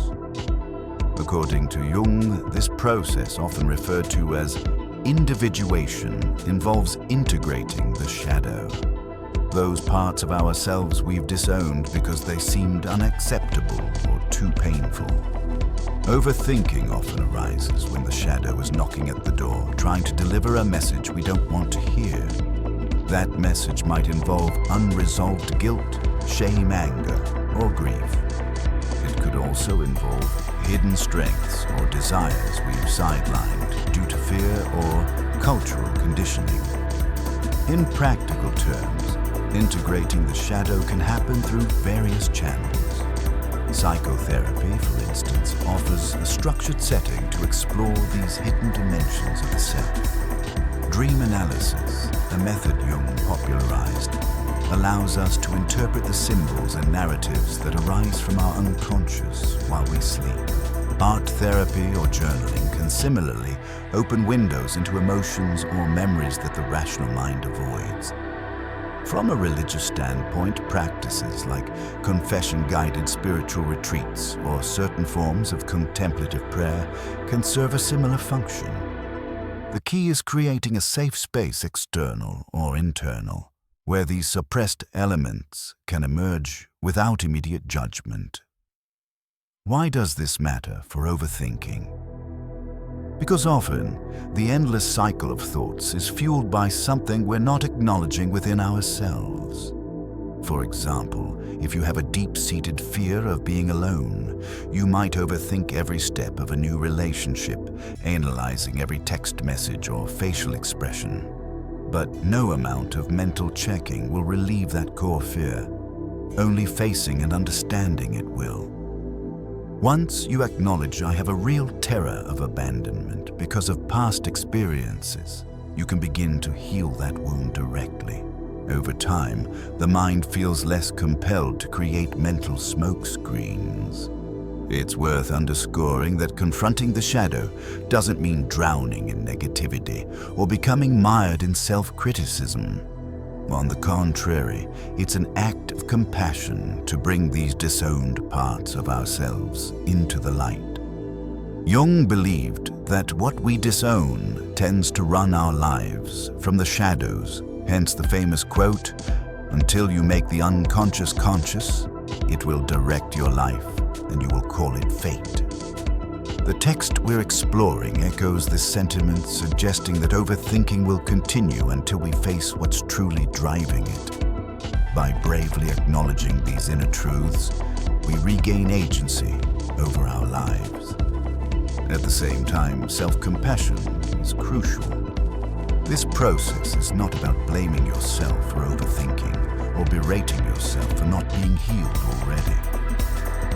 According to Jung, this process, often referred to as individuation, involves integrating the shadow. Those parts of ourselves we've disowned because they seemed unacceptable or too painful. Overthinking often arises when the shadow is knocking at the door, trying to deliver a message we don't want to hear. That message might involve unresolved guilt, shame, anger, or grief. It could also involve hidden strengths or desires we've sidelined due to fear or cultural conditioning. In practical terms, integrating the shadow can happen through various channels. Psychotherapy, for instance, offers a structured setting to explore these hidden dimensions of the self. Dream analysis, a method Jung popularized, allows us to interpret the symbols and narratives that arise from our unconscious while we sleep. Art therapy or journaling can similarly open windows into emotions or memories that the rational mind avoids. From a religious standpoint, practices like confession-guided spiritual retreats or certain forms of contemplative prayer can serve a similar function. The key is creating a safe space, external or internal, where these suppressed elements can emerge without immediate judgment. Why does this matter for overthinking? Because often, the endless cycle of thoughts is fueled by something we're not acknowledging within ourselves. For example, if you have a deep-seated fear of being alone, you might overthink every step of a new relationship, analyzing every text message or facial expression. But no amount of mental checking will relieve that core fear. Only facing and understanding it will. Once you acknowledge I have a real terror of abandonment because of past experiences, you can begin to heal that wound directly. Over time, the mind feels less compelled to create mental smoke screens. It's worth underscoring that confronting the shadow doesn't mean drowning in negativity or becoming mired in self-criticism. On the contrary, it's an act of compassion to bring these disowned parts of ourselves into the light. Jung believed that what we disown tends to run our lives from the shadows, hence the famous quote, "Until you make the unconscious conscious, it will direct your life, and you will call it fate." The text we're exploring echoes this sentiment, suggesting that overthinking will continue until we face what's truly driving it. By bravely acknowledging these inner truths, we regain agency over our lives. At the same time, self-compassion is crucial. This process is not about blaming yourself for overthinking or berating yourself for not being healed already.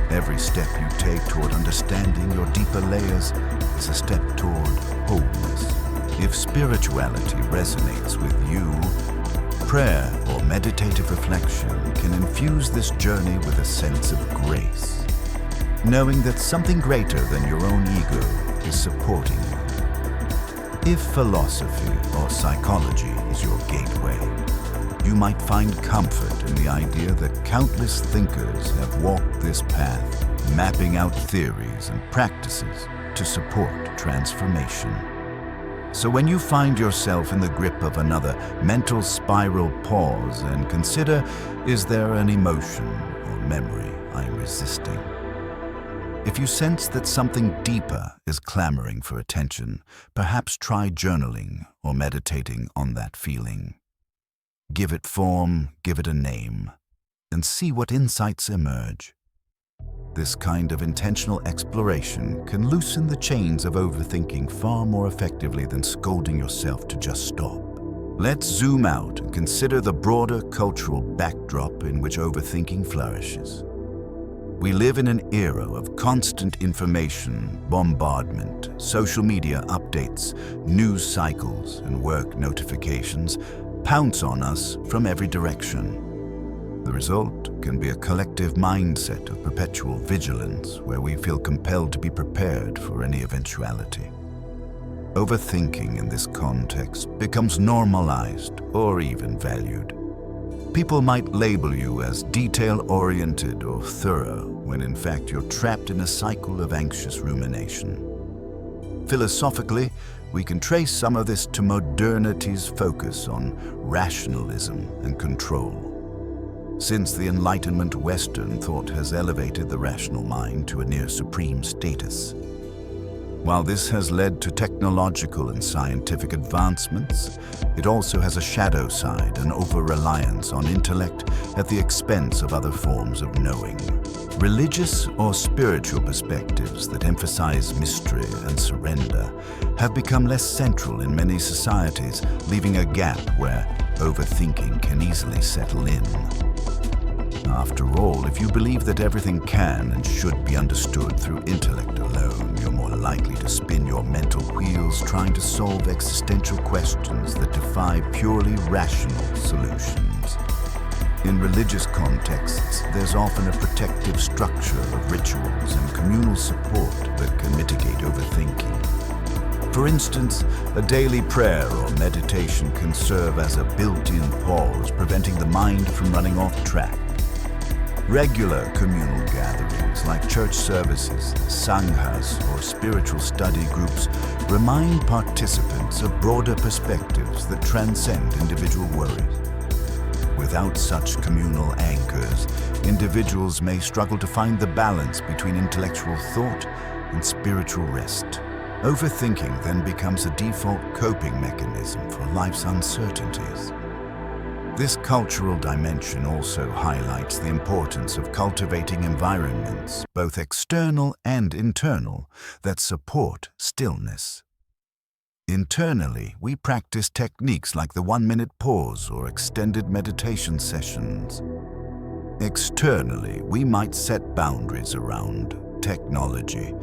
Every step you take toward understanding your deeper layers is a step toward wholeness. If spirituality resonates with you, prayer or meditative reflection can infuse this journey with a sense of grace, knowing that something greater than your own ego is supporting you. If philosophy or psychology is your gateway, you might find comfort in the idea that countless thinkers have walked this path, mapping out theories and practices to support transformation. So when you find yourself in the grip of another mental spiral, pause and consider, is there an emotion or memory I'm resisting? If you sense that something deeper is clamoring for attention, perhaps try journaling or meditating on that feeling. Give it form, give it a name, and see what insights emerge. This kind of intentional exploration can loosen the chains of overthinking far more effectively than scolding yourself to just stop. Let's zoom out and consider the broader cultural backdrop in which overthinking flourishes. We live in an era of constant information, bombardment, social media updates, news cycles, and work notifications pounce on us from every direction. The result can be a collective mindset of perpetual vigilance where we feel compelled to be prepared for any eventuality. Overthinking in this context becomes normalized or even valued. People might label you as detail-oriented or thorough, when in fact you're trapped in a cycle of anxious rumination. Philosophically, we can trace some of this to modernity's focus on rationalism and control. Since the Enlightenment, Western thought has elevated the rational mind to a near supreme status. While this has led to technological and scientific advancements, it also has a shadow side, an over-reliance on intellect at the expense of other forms of knowing. Religious or spiritual perspectives that emphasize mystery and surrender have become less central in many societies, leaving a gap where overthinking can easily settle in. After all, if you believe that everything can and should be understood through intellect alone, you're more likely to spin your mental wheels trying to solve existential questions that defy purely rational solutions. In religious contexts, there's often a protective structure of rituals and communal support that can mitigate overthinking. For instance, a daily prayer or meditation can serve as a built-in pause, preventing the mind from running off track. Regular communal gatherings like church services, sanghas, or spiritual study groups remind participants of broader perspectives that transcend individual worries. Without such communal anchors, individuals may struggle to find the balance between intellectual thought and spiritual rest. Overthinking then becomes a default coping mechanism for life's uncertainties. This cultural dimension also highlights the importance of cultivating environments, both external and internal, that support stillness. Internally, we practice techniques like the 1-minute pause or extended meditation sessions. Externally, we might set boundaries around technology,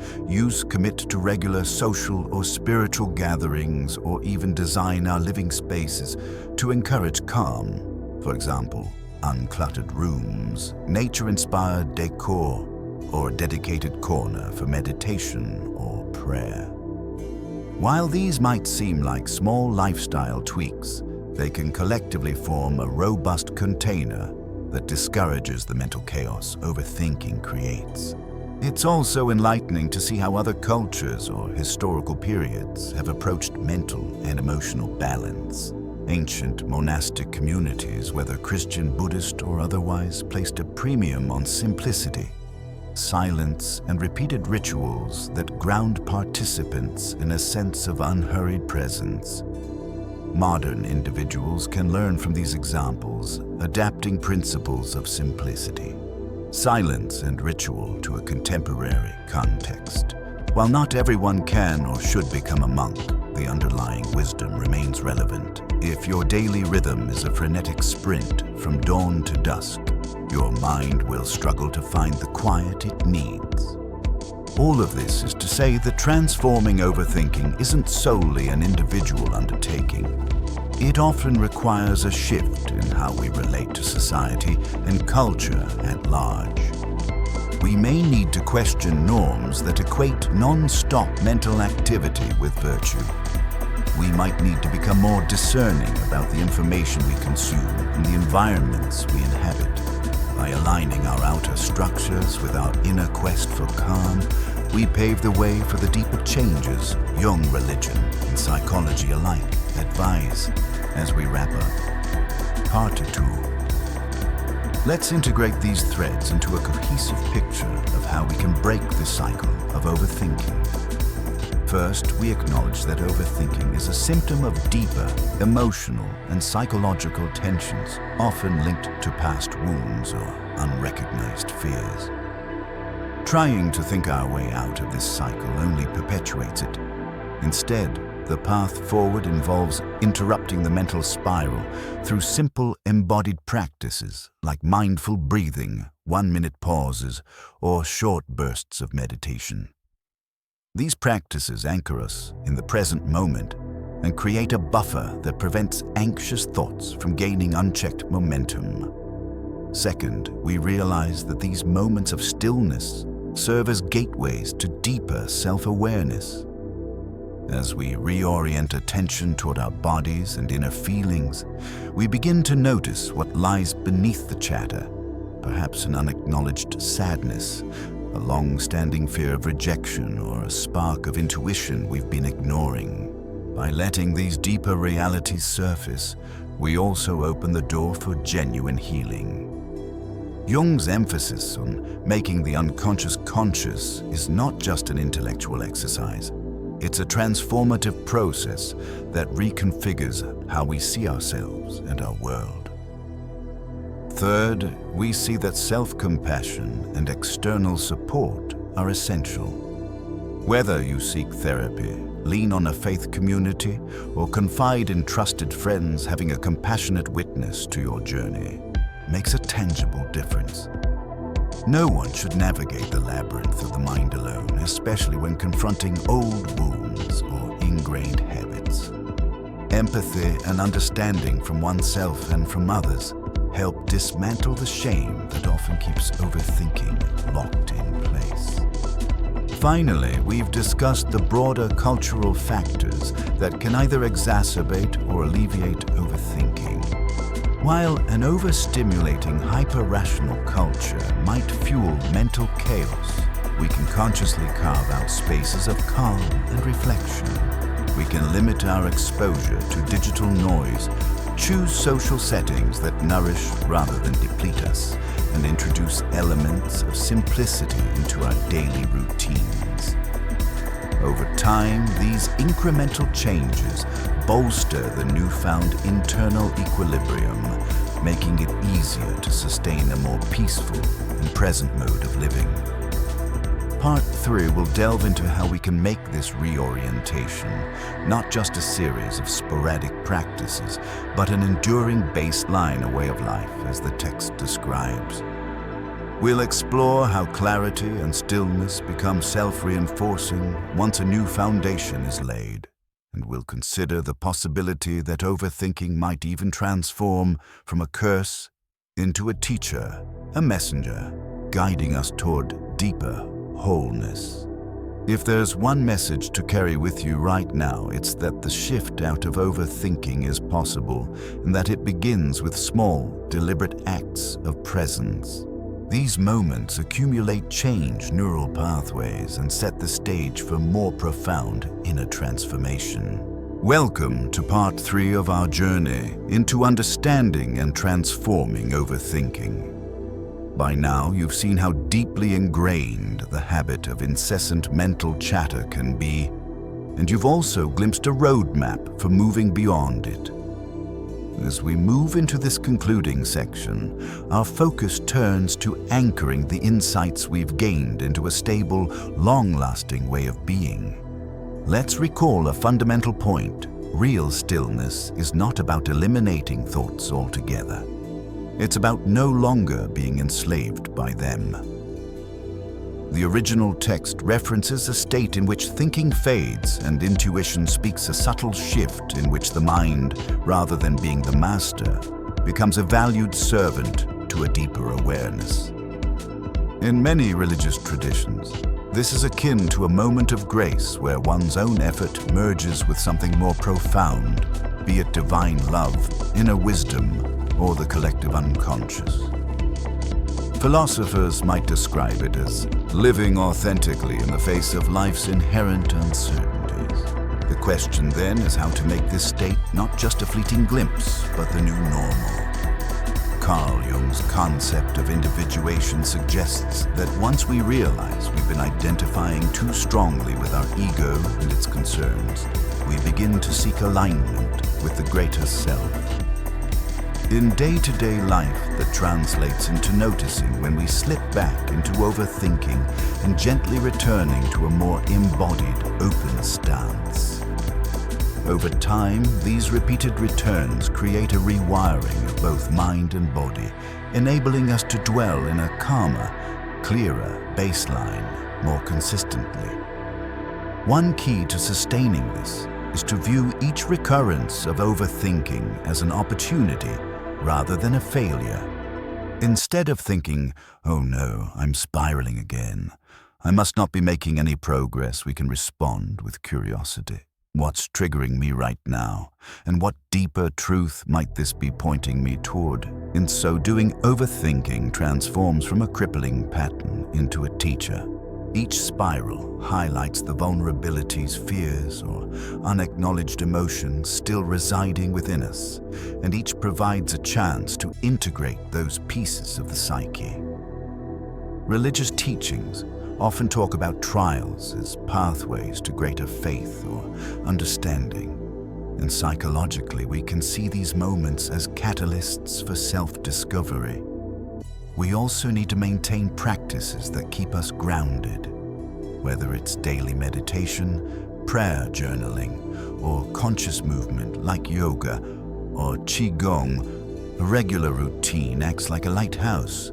commit to regular social or spiritual gatherings, or even design our living spaces to encourage calm. For example, uncluttered rooms, nature-inspired decor, or a dedicated corner for meditation or prayer. While these might seem like small lifestyle tweaks, they can collectively form a robust container that discourages the mental chaos overthinking creates. It's also enlightening to see how other cultures or historical periods have approached mental and emotional balance. Ancient monastic communities, whether Christian, Buddhist, or otherwise, placed a premium on simplicity, silence, and repeated rituals that ground participants in a sense of unhurried presence. Modern individuals can learn from these examples, adapting principles of simplicity, silence, and ritual to a contemporary context. While not everyone can or should become a monk, the underlying wisdom remains relevant. If your daily rhythm is a frenetic sprint from dawn to dusk, your mind will struggle to find the quiet it needs. All of this is to say that transforming overthinking isn't solely an individual undertaking. It often requires a shift in how we relate to society and culture at large. We may need to question norms that equate non-stop mental activity with virtue. We might need to become more discerning about the information we consume and the environments we inhabit. By aligning our outer structures with our inner quest for calm, we pave the way for the deeper changes Jung religion and psychology alike advise. As we wrap up, Part 2. Let's integrate these threads into a cohesive picture of how we can break the cycle of overthinking. First, we acknowledge that overthinking is a symptom of deeper emotional and psychological tensions, often linked to past wounds or unrecognized fears. Trying to think our way out of this cycle only perpetuates it. Instead, the path forward involves interrupting the mental spiral through simple embodied practices like mindful breathing, 1-minute pauses, or short bursts of meditation. These practices anchor us in the present moment and create a buffer that prevents anxious thoughts from gaining unchecked momentum. Second, we realize that these moments of stillness serve as gateways to deeper self-awareness. As we reorient attention toward our bodies and inner feelings, we begin to notice what lies beneath the chatter, perhaps an unacknowledged sadness, a long-standing fear of rejection, or a spark of intuition we've been ignoring. By letting these deeper realities surface, we also open the door for genuine healing. Jung's emphasis on making the unconscious conscious is not just an intellectual exercise. It's a transformative process that reconfigures how we see ourselves and our world. Third, we see that self-compassion and external support are essential. Whether you seek therapy, lean on a faith community, or confide in trusted friends, having a compassionate witness to your journey makes a tangible difference. No one should navigate the labyrinth of the mind alone, especially when confronting old wounds or ingrained habits. Empathy and understanding from oneself and from others help dismantle the shame that often keeps overthinking locked in place. Finally, we've discussed the broader cultural factors that can either exacerbate or alleviate overthinking. While an overstimulating, hyper-rational culture might fuel mental chaos, we can consciously carve out spaces of calm and reflection. We can limit our exposure to digital noise, choose social settings that nourish rather than deplete us, and introduce elements of simplicity into our daily routines. Over time, these incremental changes bolster the newfound internal equilibrium, making it easier to sustain a more peaceful and present mode of living. Part 3 will delve into how we can make this reorientation not just a series of sporadic practices, but an enduring baseline, a way of life, as the text describes. We'll explore how clarity and stillness become self-reinforcing once a new foundation is laid. and we'll consider the possibility that overthinking might even transform from a curse into a teacher, a messenger, guiding us toward deeper wholeness. If there's one message to carry with you right now, it's that the shift out of overthinking is possible, and that it begins with small, deliberate acts of presence. These moments accumulate, change neural pathways, and set the stage for more profound inner transformation. Welcome to part 3 of our journey into understanding and transforming overthinking. By now, you've seen how deeply ingrained the habit of incessant mental chatter can be, and you've also glimpsed a roadmap for moving beyond it. As we move into this concluding section, our focus turns to anchoring the insights we've gained into a stable, long-lasting way of being. Let's recall a fundamental point. Real stillness is not about eliminating thoughts altogether. It's about no longer being enslaved by them. The original text references a state in which thinking fades and intuition speaks a subtle shift in which the mind, rather than being the master, becomes a valued servant to a deeper awareness. In many religious traditions, this is akin to a moment of grace where one's own effort merges with something more profound, be it divine love, inner wisdom, or the collective unconscious. Philosophers might describe it as living authentically in the face of life's inherent uncertainties. The question then is how to make this state not just a fleeting glimpse, but the new normal. Carl Jung's concept of individuation suggests that once we realize we've been identifying too strongly with our ego and its concerns, we begin to seek alignment with the greater self. In day-to-day life that translates into noticing when we slip back into overthinking and gently returning to a more embodied, open stance. Over time, these repeated returns create a rewiring of both mind and body, enabling us to dwell in a calmer, clearer baseline more consistently. One key to sustaining this is to view each recurrence of overthinking as an opportunity rather than a failure. Instead of thinking, "Oh no, I'm spiraling again. I must not be making any progress," we can respond with curiosity. What's triggering me right now? And what deeper truth might this be pointing me toward? In so doing, overthinking transforms from a crippling pattern into a teacher. Each spiral highlights the vulnerabilities, fears, or unacknowledged emotions still residing within us, and each provides a chance to integrate those pieces of the psyche. Religious teachings often talk about trials as pathways to greater faith or understanding, and psychologically we can see these moments as catalysts for self-discovery. We also need to maintain practices that keep us grounded, whether it's daily meditation, prayer journaling, or conscious movement like yoga or qigong. A regular routine acts like a lighthouse.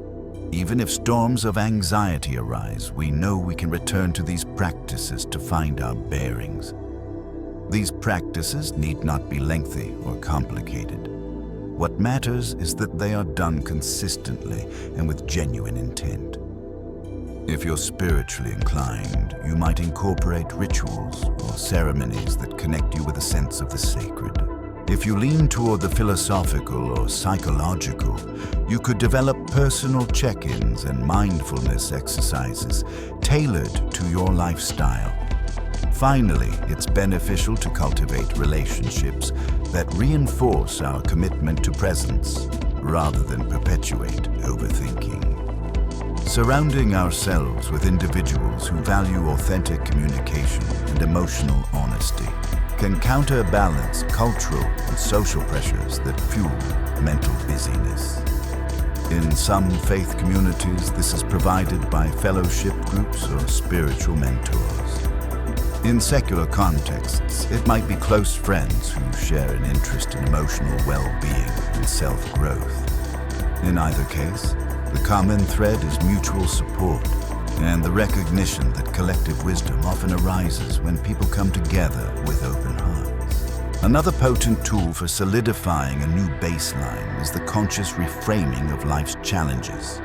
Even if storms of anxiety arise, we know we can return to these practices to find our bearings. These practices need not be lengthy or complicated. What matters is that they are done consistently and with genuine intent. If you're spiritually inclined, you might incorporate rituals or ceremonies that connect you with a sense of the sacred. If you lean toward the philosophical or psychological, you could develop personal check-ins and mindfulness exercises tailored to your lifestyle. Finally, it's beneficial to cultivate relationships that reinforce our commitment to presence rather than perpetuate overthinking. Surrounding ourselves with individuals who value authentic communication and emotional honesty can counterbalance cultural and social pressures that fuel mental busyness. In some faith communities, this is provided by fellowship groups or spiritual mentors. In secular contexts, it might be close friends who share an interest in emotional well-being and self-growth. In either case, the common thread is mutual support, and the recognition that collective wisdom often arises when people come together with open hearts. Another potent tool for solidifying a new baseline is the conscious reframing of life's challenges.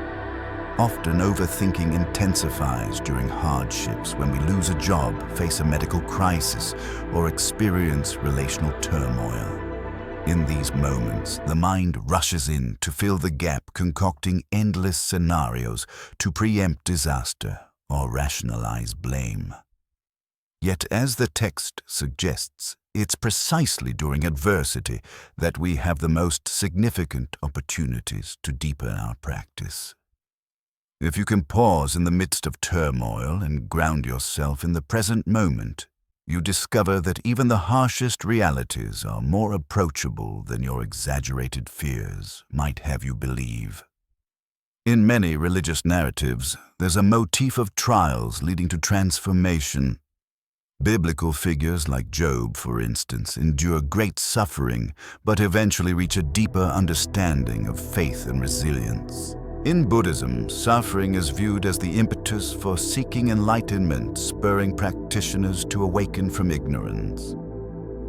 Often overthinking intensifies during hardships when we lose a job, face a medical crisis, or experience relational turmoil. In these moments, the mind rushes in to fill the gap, concocting endless scenarios to preempt disaster or rationalize blame. Yet, as the text suggests, it's precisely during adversity that we have the most significant opportunities to deepen our practice. If you can pause in the midst of turmoil and ground yourself in the present moment, you discover that even the harshest realities are more approachable than your exaggerated fears might have you believe. In many religious narratives, there's a motif of trials leading to transformation. Biblical figures like Job, for instance, endure great suffering, but eventually reach a deeper understanding of faith and resilience. In Buddhism, suffering is viewed as the impetus for seeking enlightenment, spurring practitioners to awaken from ignorance.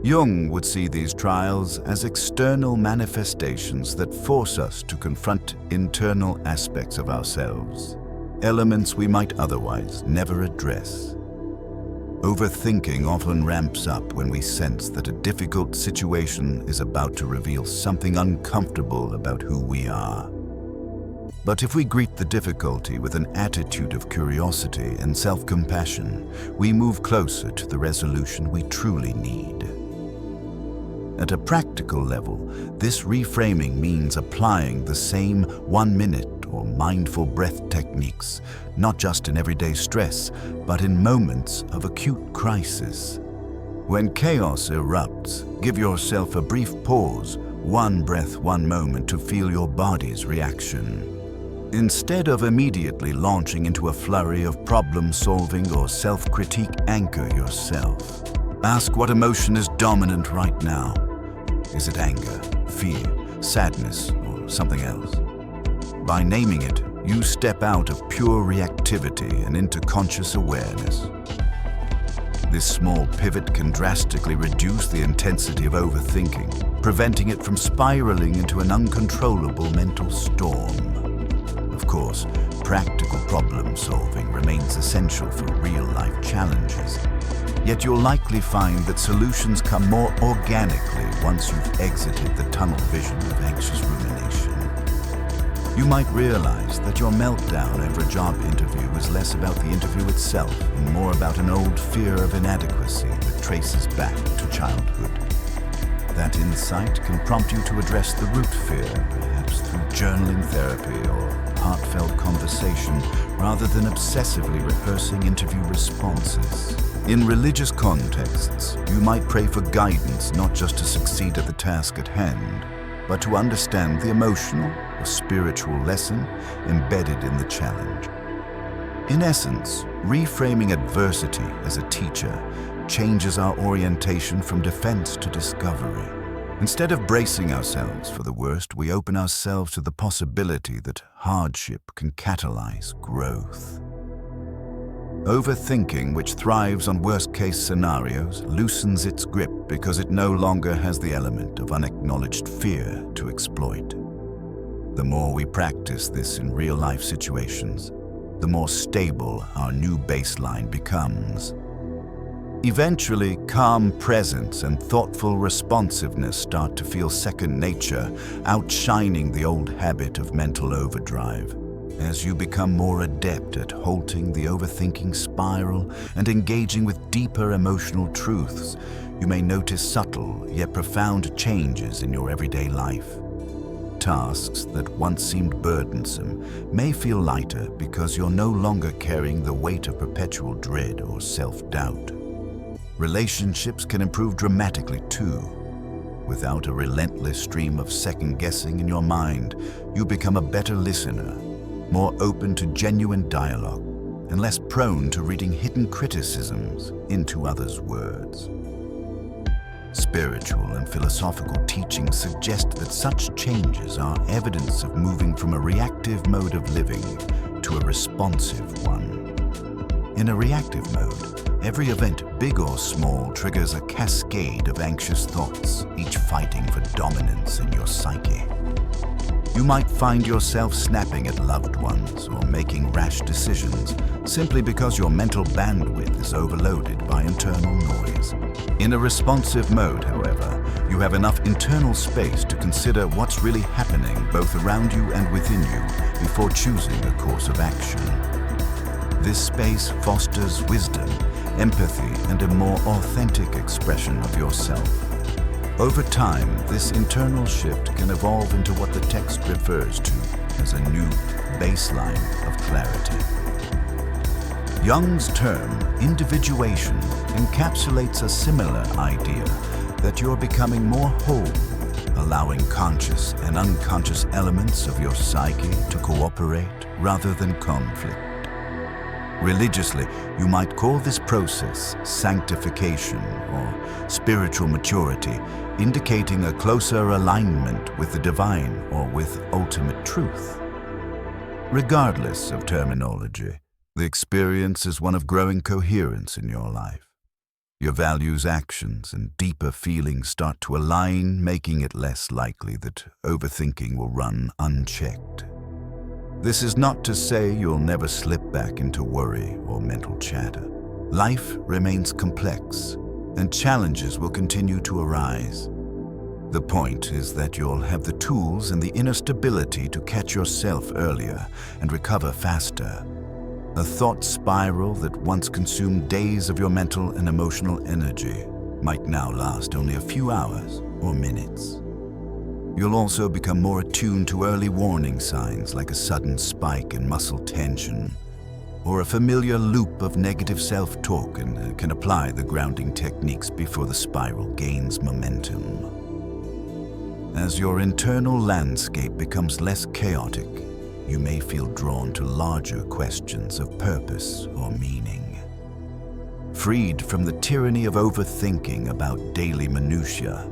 Jung would see these trials as external manifestations that force us to confront internal aspects of ourselves, elements we might otherwise never address. Overthinking often ramps up when we sense that a difficult situation is about to reveal something uncomfortable about who we are. But if we greet the difficulty with an attitude of curiosity and self-compassion, we move closer to the resolution we truly need. At a practical level, this reframing means applying the same 1-minute or mindful breath techniques, not just in everyday stress, but in moments of acute crisis. When chaos erupts, give yourself a brief pause, one breath, one moment to feel your body's reaction. Instead of immediately launching into a flurry of problem-solving or self-critique, anchor yourself. Ask what emotion is dominant right now. Is it anger, fear, sadness, or something else? By naming it, you step out of pure reactivity and into conscious awareness. This small pivot can drastically reduce the intensity of overthinking, preventing it from spiraling into an uncontrollable mental storm. Of course, practical problem-solving remains essential for real-life challenges. Yet you'll likely find that solutions come more organically once you've exited the tunnel vision of anxious rumination. You might realize that your meltdown over a job interview is less about the interview itself and more about an old fear of inadequacy that traces back to childhood. That insight can prompt you to address the root fear, perhaps through journaling therapy or heartfelt conversation, rather than obsessively rehearsing interview responses. In religious contexts, you might pray for guidance not just to succeed at the task at hand, but to understand the emotional or spiritual lesson embedded in the challenge. In essence, reframing adversity as a teacher changes our orientation from defense to discovery. Instead of bracing ourselves for the worst, we open ourselves to the possibility that hardship can catalyze growth. Overthinking, which thrives on worst-case scenarios, loosens its grip because it no longer has the element of unacknowledged fear to exploit. The more we practice this in real-life situations, the more stable our new baseline becomes. Eventually, calm presence and thoughtful responsiveness start to feel second nature, outshining the old habit of mental overdrive. As you become more adept at halting the overthinking spiral and engaging with deeper emotional truths, you may notice subtle yet profound changes in your everyday life. Tasks that once seemed burdensome may feel lighter because you're no longer carrying the weight of perpetual dread or self-doubt. Relationships can improve dramatically too. Without a relentless stream of second-guessing in your mind, you become a better listener, more open to genuine dialogue, and less prone to reading hidden criticisms into others' words. Spiritual and philosophical teachings suggest that such changes are evidence of moving from a reactive mode of living to a responsive one. In a reactive mode, every event, big or small, triggers a cascade of anxious thoughts, each fighting for dominance in your psyche. You might find yourself snapping at loved ones or making rash decisions simply because your mental bandwidth is overloaded by internal noise. In a responsive mode, however, you have enough internal space to consider what's really happening both around you and within you before choosing a course of action. This space fosters wisdom, empathy, and a more authentic expression of yourself. Over time, this internal shift can evolve into what the text refers to as a new baseline of clarity. Jung's term, individuation, encapsulates a similar idea that you're becoming more whole, allowing conscious and unconscious elements of your psyche to cooperate rather than conflict. Religiously, you might call this process sanctification or spiritual maturity, indicating a closer alignment with the divine or with ultimate truth. Regardless of terminology, the experience is one of growing coherence in your life. Your values, actions, and deeper feelings start to align, making it less likely that overthinking will run unchecked. This is not to say you'll never slip back into worry or mental chatter. Life remains complex, and challenges will continue to arise. The point is that you'll have the tools and the inner stability to catch yourself earlier and recover faster. A thought spiral that once consumed days of your mental and emotional energy might now last only a few hours or minutes. You'll also become more attuned to early warning signs like a sudden spike in muscle tension or a familiar loop of negative self-talk and can apply the grounding techniques before the spiral gains momentum. As your internal landscape becomes less chaotic, you may feel drawn to larger questions of purpose or meaning. Freed from the tyranny of overthinking about daily minutiae,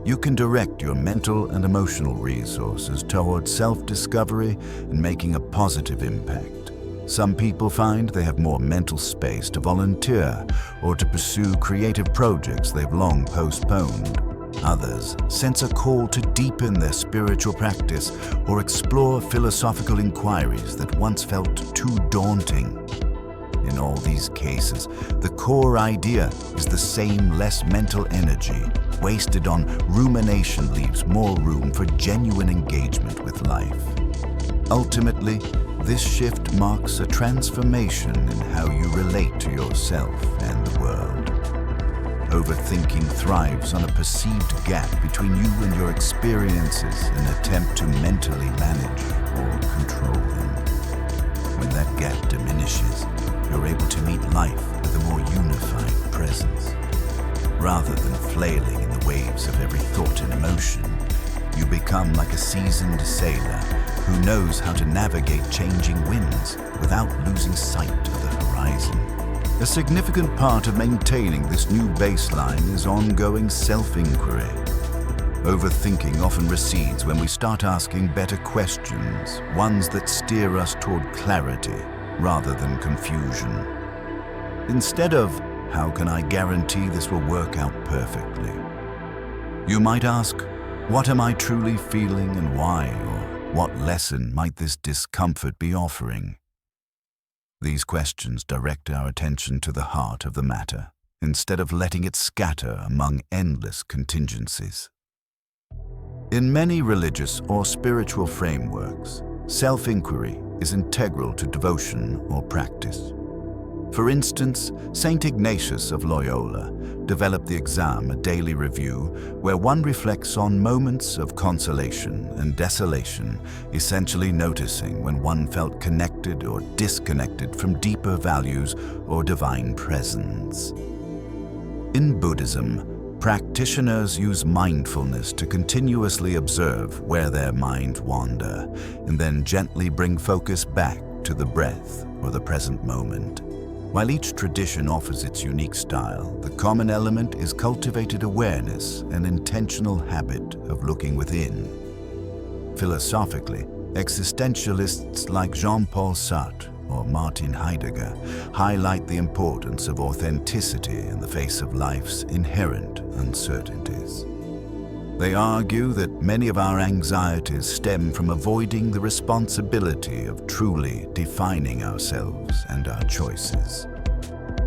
you can direct your mental and emotional resources toward self-discovery and making a positive impact. Some people find they have more mental space to volunteer or to pursue creative projects they've long postponed. Others sense a call to deepen their spiritual practice or explore philosophical inquiries that once felt too daunting. In all these cases, the core idea is the same: less mental energy wasted on rumination leaves more room for genuine engagement with life. Ultimately, this shift marks a transformation in how you relate to yourself and the world. Overthinking thrives on a perceived gap between you and your experiences, an attempt to mentally manage or control them. When that gap diminishes, you're able to meet life with a more unified presence. Rather than flailing in the waves of every thought and emotion, you become like a seasoned sailor who knows how to navigate changing winds without losing sight of the horizon. A significant part of maintaining this new baseline is ongoing self-inquiry. Overthinking often recedes when we start asking better questions, ones that steer us toward clarity rather than confusion. Instead of, "How can I guarantee this will work out perfectly?" you might ask, "What am I truly feeling and why?" or "What lesson might this discomfort be offering?" These questions direct our attention to the heart of the matter, instead of letting it scatter among endless contingencies. In many religious or spiritual frameworks, self-inquiry is integral to devotion or practice. For instance, Saint Ignatius of Loyola developed the exam, a daily review, where one reflects on moments of consolation and desolation, essentially noticing when one felt connected or disconnected from deeper values or divine presence. In Buddhism, practitioners use mindfulness to continuously observe where their minds wander, and then gently bring focus back to the breath or the present moment. While each tradition offers its unique style, the common element is cultivated awareness and intentional habit of looking within. Philosophically, existentialists like Jean-Paul Sartre or Martin Heidegger highlight the importance of authenticity in the face of life's inherent uncertainties. They argue that many of our anxieties stem from avoiding the responsibility of truly defining ourselves and our choices.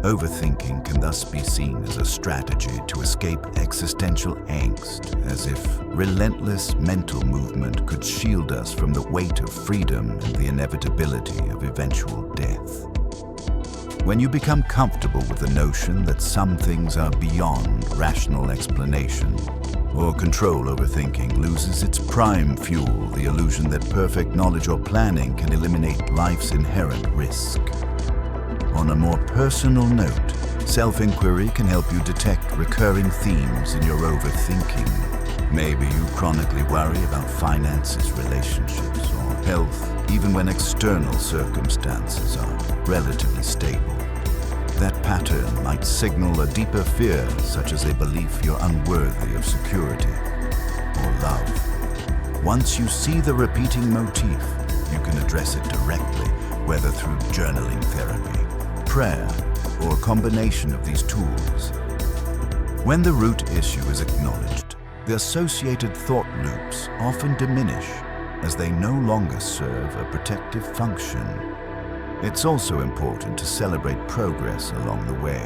Overthinking can thus be seen as a strategy to escape existential angst, as if relentless mental movement could shield us from the weight of freedom and the inevitability of eventual death. When you become comfortable with the notion that some things are beyond rational explanation, or control, overthinking loses its prime fuel, the illusion that perfect knowledge or planning can eliminate life's inherent risk. On a more personal note, self-inquiry can help you detect recurring themes in your overthinking. Maybe you chronically worry about finances, relationships, or health, even when external circumstances are relatively stable. That pattern might signal a deeper fear, such as a belief you're unworthy of security or love. Once you see the repeating motif, you can address it directly, whether through journaling therapy, prayer, or a combination of these tools. When the root issue is acknowledged, the associated thought loops often diminish as they no longer serve a protective function. It's also important to celebrate progress along the way.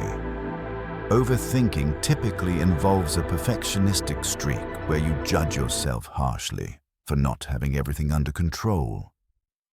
Overthinking typically involves a perfectionistic streak where you judge yourself harshly for not having everything under control.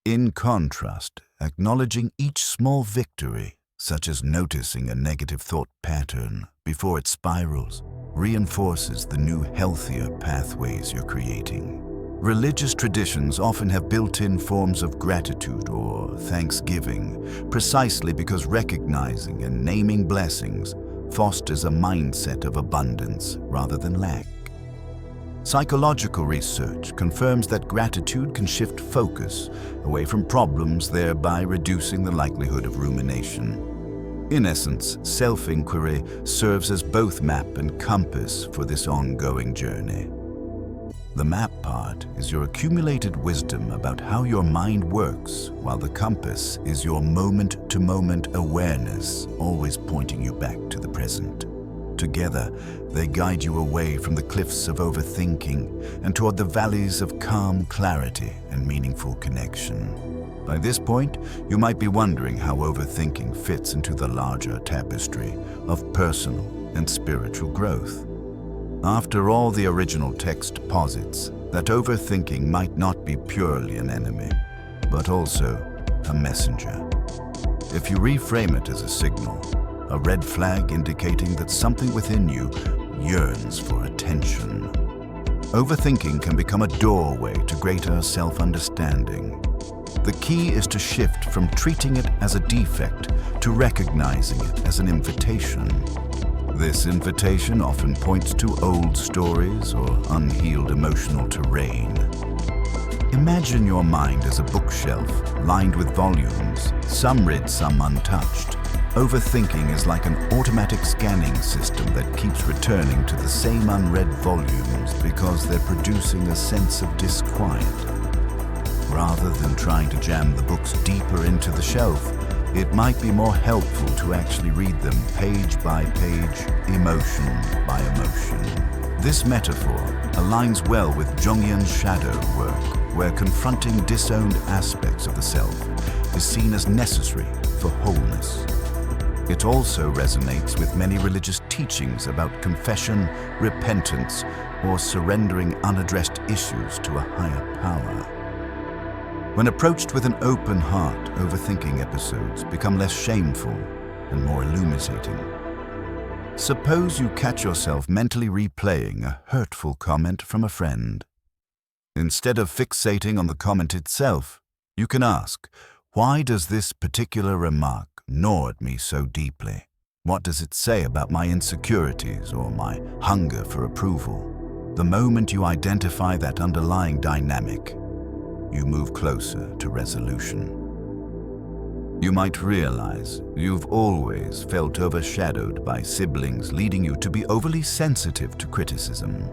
In contrast, acknowledging each small victory, such as noticing a negative thought pattern before it spirals, reinforces the new, healthier pathways you're creating. Religious traditions often have built-in forms of gratitude or thanksgiving, precisely because recognizing and naming blessings fosters a mindset of abundance rather than lack. Psychological research confirms that gratitude can shift focus away from problems, thereby reducing the likelihood of rumination. In essence, self-inquiry serves as both map and compass for this ongoing journey. The map part is your accumulated wisdom about how your mind works, while the compass is your moment-to-moment awareness, always pointing you back to the present. Together, they guide you away from the cliffs of overthinking and toward the valleys of calm clarity and meaningful connection. By this point, you might be wondering how overthinking fits into the larger tapestry of personal and spiritual growth. After all, the original text posits that overthinking might not be purely an enemy, but also a messenger. If you reframe it as a signal, a red flag indicating that something within you yearns for attention, overthinking can become a doorway to greater self-understanding. The key is to shift from treating it as a defect to recognizing it as an invitation. This invitation often points to old stories or unhealed emotional terrain. Imagine your mind as a bookshelf lined with volumes, some read, some untouched. Overthinking is like an automatic scanning system that keeps returning to the same unread volumes because they're producing a sense of disquiet. Rather than trying to jam the books deeper into the shelf, it might be more helpful to actually read them page by page, emotion by emotion. This metaphor aligns well with Jungian shadow work, where confronting disowned aspects of the self is seen as necessary for wholeness. It also resonates with many religious teachings about confession, repentance, or surrendering unaddressed issues to a higher power. When approached with an open heart, overthinking episodes become less shameful and more illuminating. Suppose you catch yourself mentally replaying a hurtful comment from a friend. Instead of fixating on the comment itself, you can ask, why does this particular remark gnaw at me so deeply? What does it say about my insecurities or my hunger for approval? The moment you identify that underlying dynamic, you move closer to resolution. You might realize you've always felt overshadowed by siblings, leading you to be overly sensitive to criticism.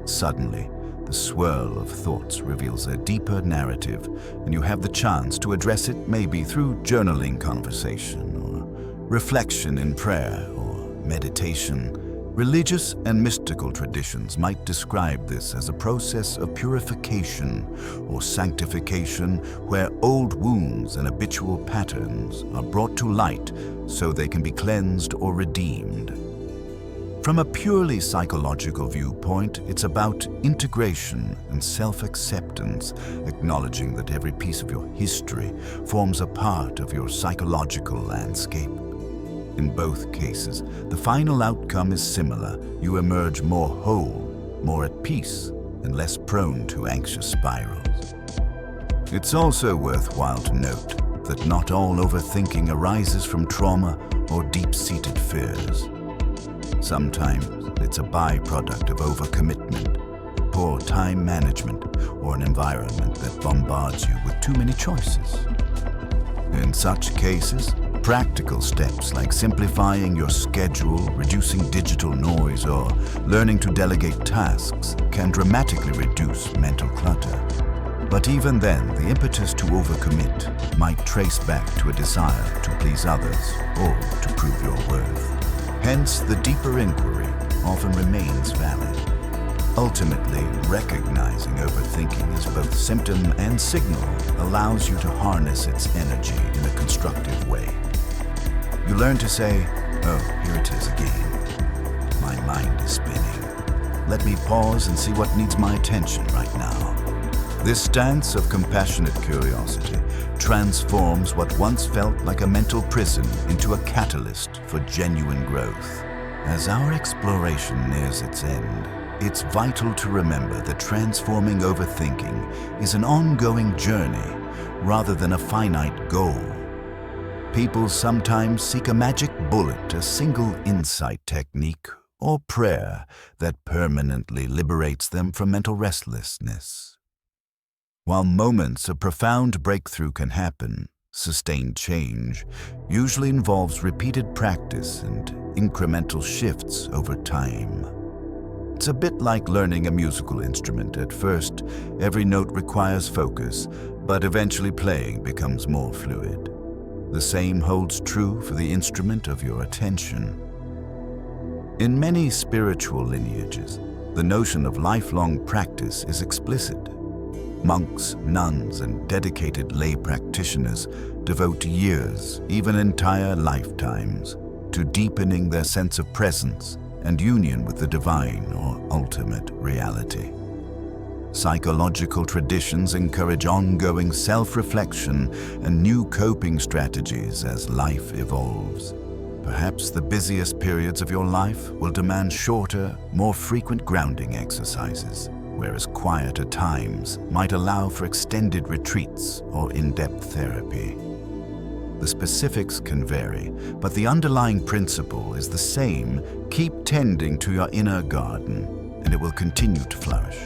Suddenly, the The swirl of thoughts reveals a deeper narrative, and you have the chance to address it maybe through journaling conversation or reflection in prayer or meditation. Religious and mystical traditions might describe this as a process of purification or sanctification where old wounds and habitual patterns are brought to light so they can be cleansed or redeemed. From a purely psychological viewpoint, it's about integration and self-acceptance, acknowledging that every piece of your history forms a part of your psychological landscape. In both cases, the final outcome is similar. You emerge more whole, more at peace, and less prone to anxious spirals. It's also worthwhile to note that not all overthinking arises from trauma or deep-seated fears. Sometimes it's a byproduct of overcommitment, poor time management, or an environment that bombards you with too many choices. In such cases, practical steps like simplifying your schedule, reducing digital noise, or learning to delegate tasks can dramatically reduce mental clutter. But even then, the impetus to overcommit might trace back to a desire to please others or to prove your worth. Hence, the deeper inquiry often remains valid. Ultimately, recognizing overthinking as both symptom and signal allows you to harness its energy in a constructive way. You learn to say, "Oh, here it is again. My mind is spinning. Let me pause and see what needs my attention right now." This stance of compassionate curiosity transforms what once felt like a mental prison into a catalyst for genuine growth. As our exploration nears its end, it's vital to remember that transforming overthinking is an ongoing journey rather than a finite goal. People sometimes seek a magic bullet, a single insight technique, or prayer that permanently liberates them from mental restlessness. While moments of profound breakthrough can happen, sustained change usually involves repeated practice and incremental shifts over time. It's a bit like learning a musical instrument. At first, every note requires focus, but eventually playing becomes more fluid. The same holds true for the instrument of your attention. In many spiritual lineages, the notion of lifelong practice is explicit. Monks, nuns, and dedicated lay practitioners devote years, even entire lifetimes, to deepening their sense of presence and union with the divine or ultimate reality. Psychological traditions encourage ongoing self-reflection and new coping strategies as life evolves. Perhaps the busiest periods of your life will demand shorter, more frequent grounding exercises, whereas quieter times might allow for extended retreats or in-depth therapy. The specifics can vary, but the underlying principle is the same. Keep tending to your inner garden, and it will continue to flourish.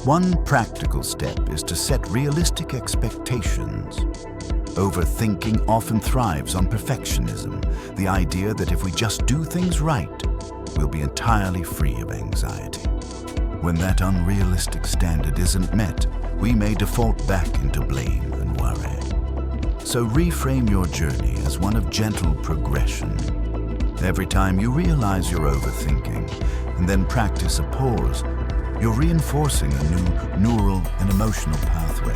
One practical step is to set realistic expectations. Overthinking often thrives on perfectionism, the idea that if we just do things right, we'll be entirely free of anxiety. When that unrealistic standard isn't met, we may default back into blame and worry. So reframe your journey as one of gentle progression. Every time you realize you're overthinking and then practice a pause, you're reinforcing a new neural and emotional pathway.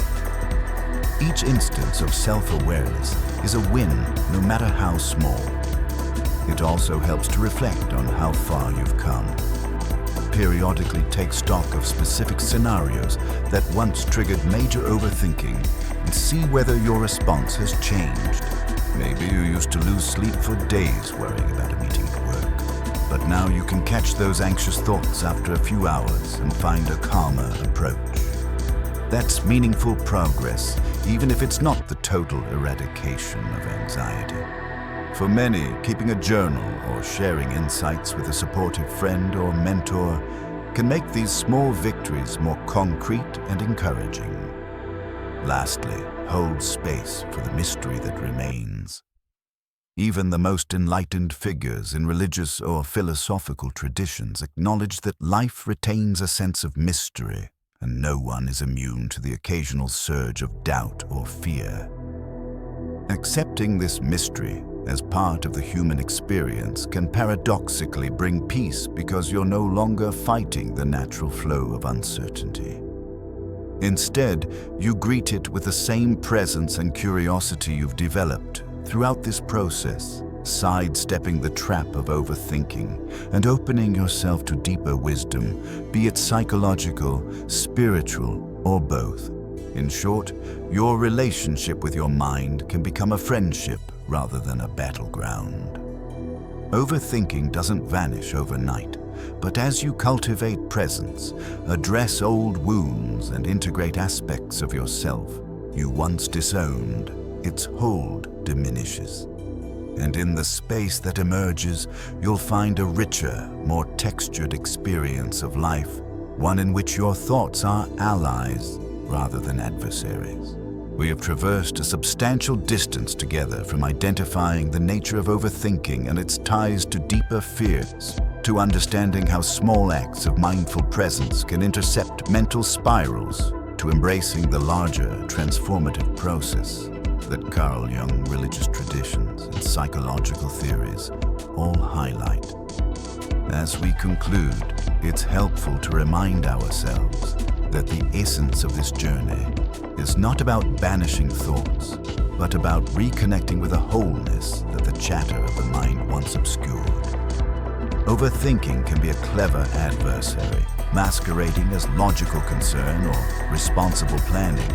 Each instance of self-awareness is a win, no matter how small. It also helps to reflect on how far you've come. Periodically take stock of specific scenarios that once triggered major overthinking and see whether your response has changed. Maybe you used to lose sleep for days worrying about a meeting at work. But now you can catch those anxious thoughts after a few hours and find a calmer approach. That's meaningful progress, even if it's not the total eradication of anxiety. For many, keeping a journal or sharing insights with a supportive friend or mentor can make these small victories more concrete and encouraging. Lastly, hold space for the mystery that remains. Even the most enlightened figures in religious or philosophical traditions acknowledge that life retains a sense of mystery, and no one is immune to the occasional surge of doubt or fear. Accepting this mystery as part of the human experience can paradoxically bring peace because you're no longer fighting the natural flow of uncertainty. Instead, you greet it with the same presence and curiosity you've developed throughout this process, sidestepping the trap of overthinking and opening yourself to deeper wisdom, be it psychological, spiritual, or both. In short, your relationship with your mind can become a friendship rather than a battleground. Overthinking doesn't vanish overnight, but as you cultivate presence, address old wounds, and integrate aspects of yourself you once disowned, its hold diminishes. And in the space that emerges, you'll find a richer, more textured experience of life, one in which your thoughts are allies rather than adversaries. We have traversed a substantial distance together, from identifying the nature of overthinking and its ties to deeper fears, to understanding how small acts of mindful presence can intercept mental spirals, to embracing the larger transformative process that Carl Jung, religious traditions, and psychological theories all highlight. As we conclude, it's helpful to remind ourselves that the essence of this journey is not about banishing thoughts, but about reconnecting with a wholeness that the chatter of the mind once obscured. Overthinking can be a clever adversary, masquerading as logical concern or responsible planning.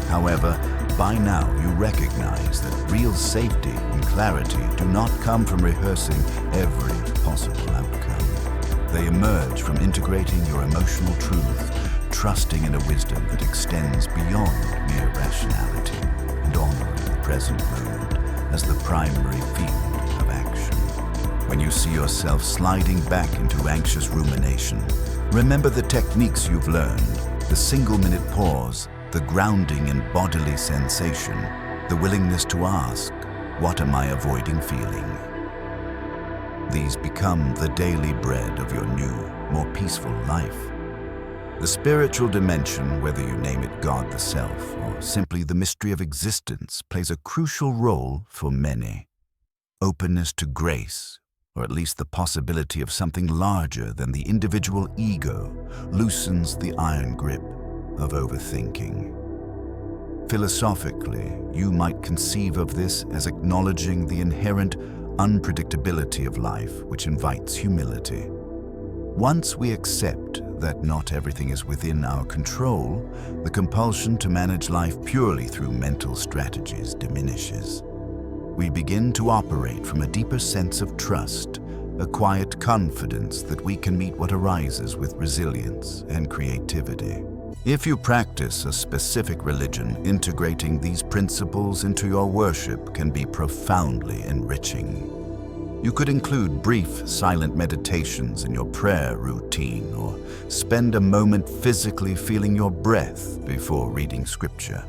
However, by now you recognize that real safety and clarity do not come from rehearsing every possible outcome. They emerge from integrating your emotional truth, trusting in a wisdom that extends beyond mere rationality, and honoring the present moment as the primary field of action. When you see yourself sliding back into anxious rumination, remember the techniques you've learned: the single-minute pause, the grounding in bodily sensation, the willingness to ask, "What am I avoiding feeling?" These become the daily bread of your new, more peaceful life. The spiritual dimension, whether you name it God the Self or simply the mystery of existence, plays a crucial role for many. Openness to grace, or at least the possibility of something larger than the individual ego, loosens the iron grip of overthinking. Philosophically, you might conceive of this as acknowledging the inherent unpredictability of life, which invites humility. Once we accept that not everything is within our control, the compulsion to manage life purely through mental strategies diminishes. We begin to operate from a deeper sense of trust, a quiet confidence that we can meet what arises with resilience and creativity. If you practice a specific religion, integrating these principles into your worship can be profoundly enriching. You could include brief, silent meditations in your prayer routine, or spend a moment physically feeling your breath before reading scripture.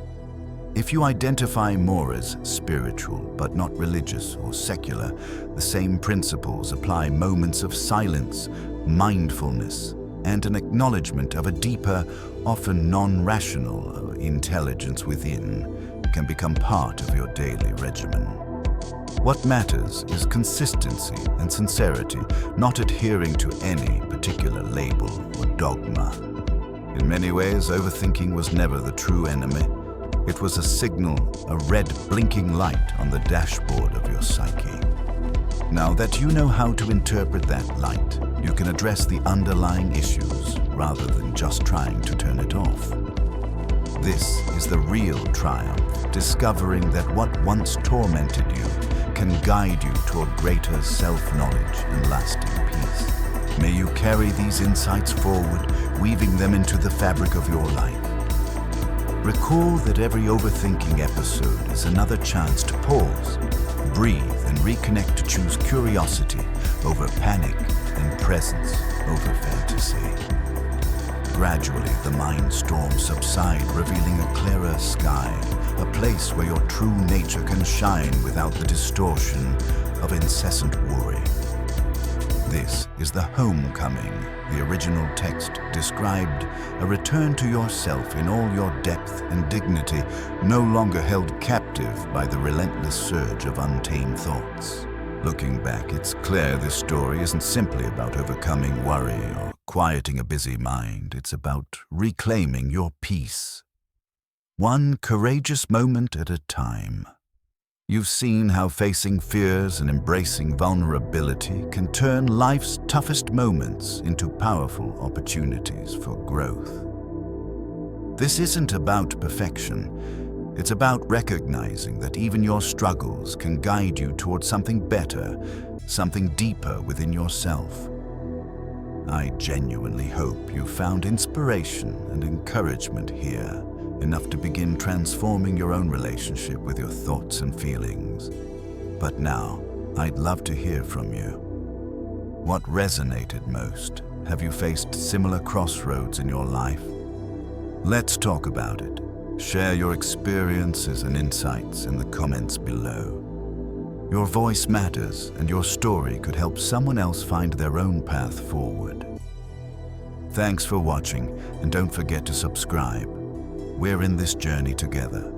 If you identify more as spiritual but not religious or secular, the same principles apply. Moments of silence, mindfulness, and an acknowledgement of a deeper, often non-rational intelligence within can become part of your daily regimen. What matters is consistency and sincerity, not adhering to any particular label or dogma. In many ways, overthinking was never the true enemy. It was a signal, a red blinking light on the dashboard of your psyche. Now that you know how to interpret that light, you can address the underlying issues rather than just trying to turn it off. This is the real triumph, discovering that what once tormented you can guide you toward greater self-knowledge and lasting peace. May you carry these insights forward, weaving them into the fabric of your life. Recall that every overthinking episode is another chance to pause, breathe, and reconnect, to choose curiosity over panic and presence over fantasy. Gradually, the mind storms subside, revealing a clearer sky, a place where your true nature can shine without the distortion of incessant worry. This is the homecoming. The original text described a return to yourself in all your depth and dignity, no longer held captive by the relentless surge of untamed thoughts. Looking back, it's clear this story isn't simply about overcoming worry or quieting a busy mind. It's about reclaiming your peace, one courageous moment at a time. You've seen how facing fears and embracing vulnerability can turn life's toughest moments into powerful opportunities for growth. This isn't about perfection. It's about recognizing that even your struggles can guide you towards something better, something deeper within yourself. I genuinely hope you found inspiration and encouragement here, enough to begin transforming your own relationship with your thoughts and feelings. But now, I'd love to hear from you. What resonated most? Have you faced similar crossroads in your life? Let's talk about it. Share your experiences and insights in the comments below. Your voice matters, and your story could help someone else find their own path forward. Thanks for watching, and don't forget to subscribe. We're in this journey together.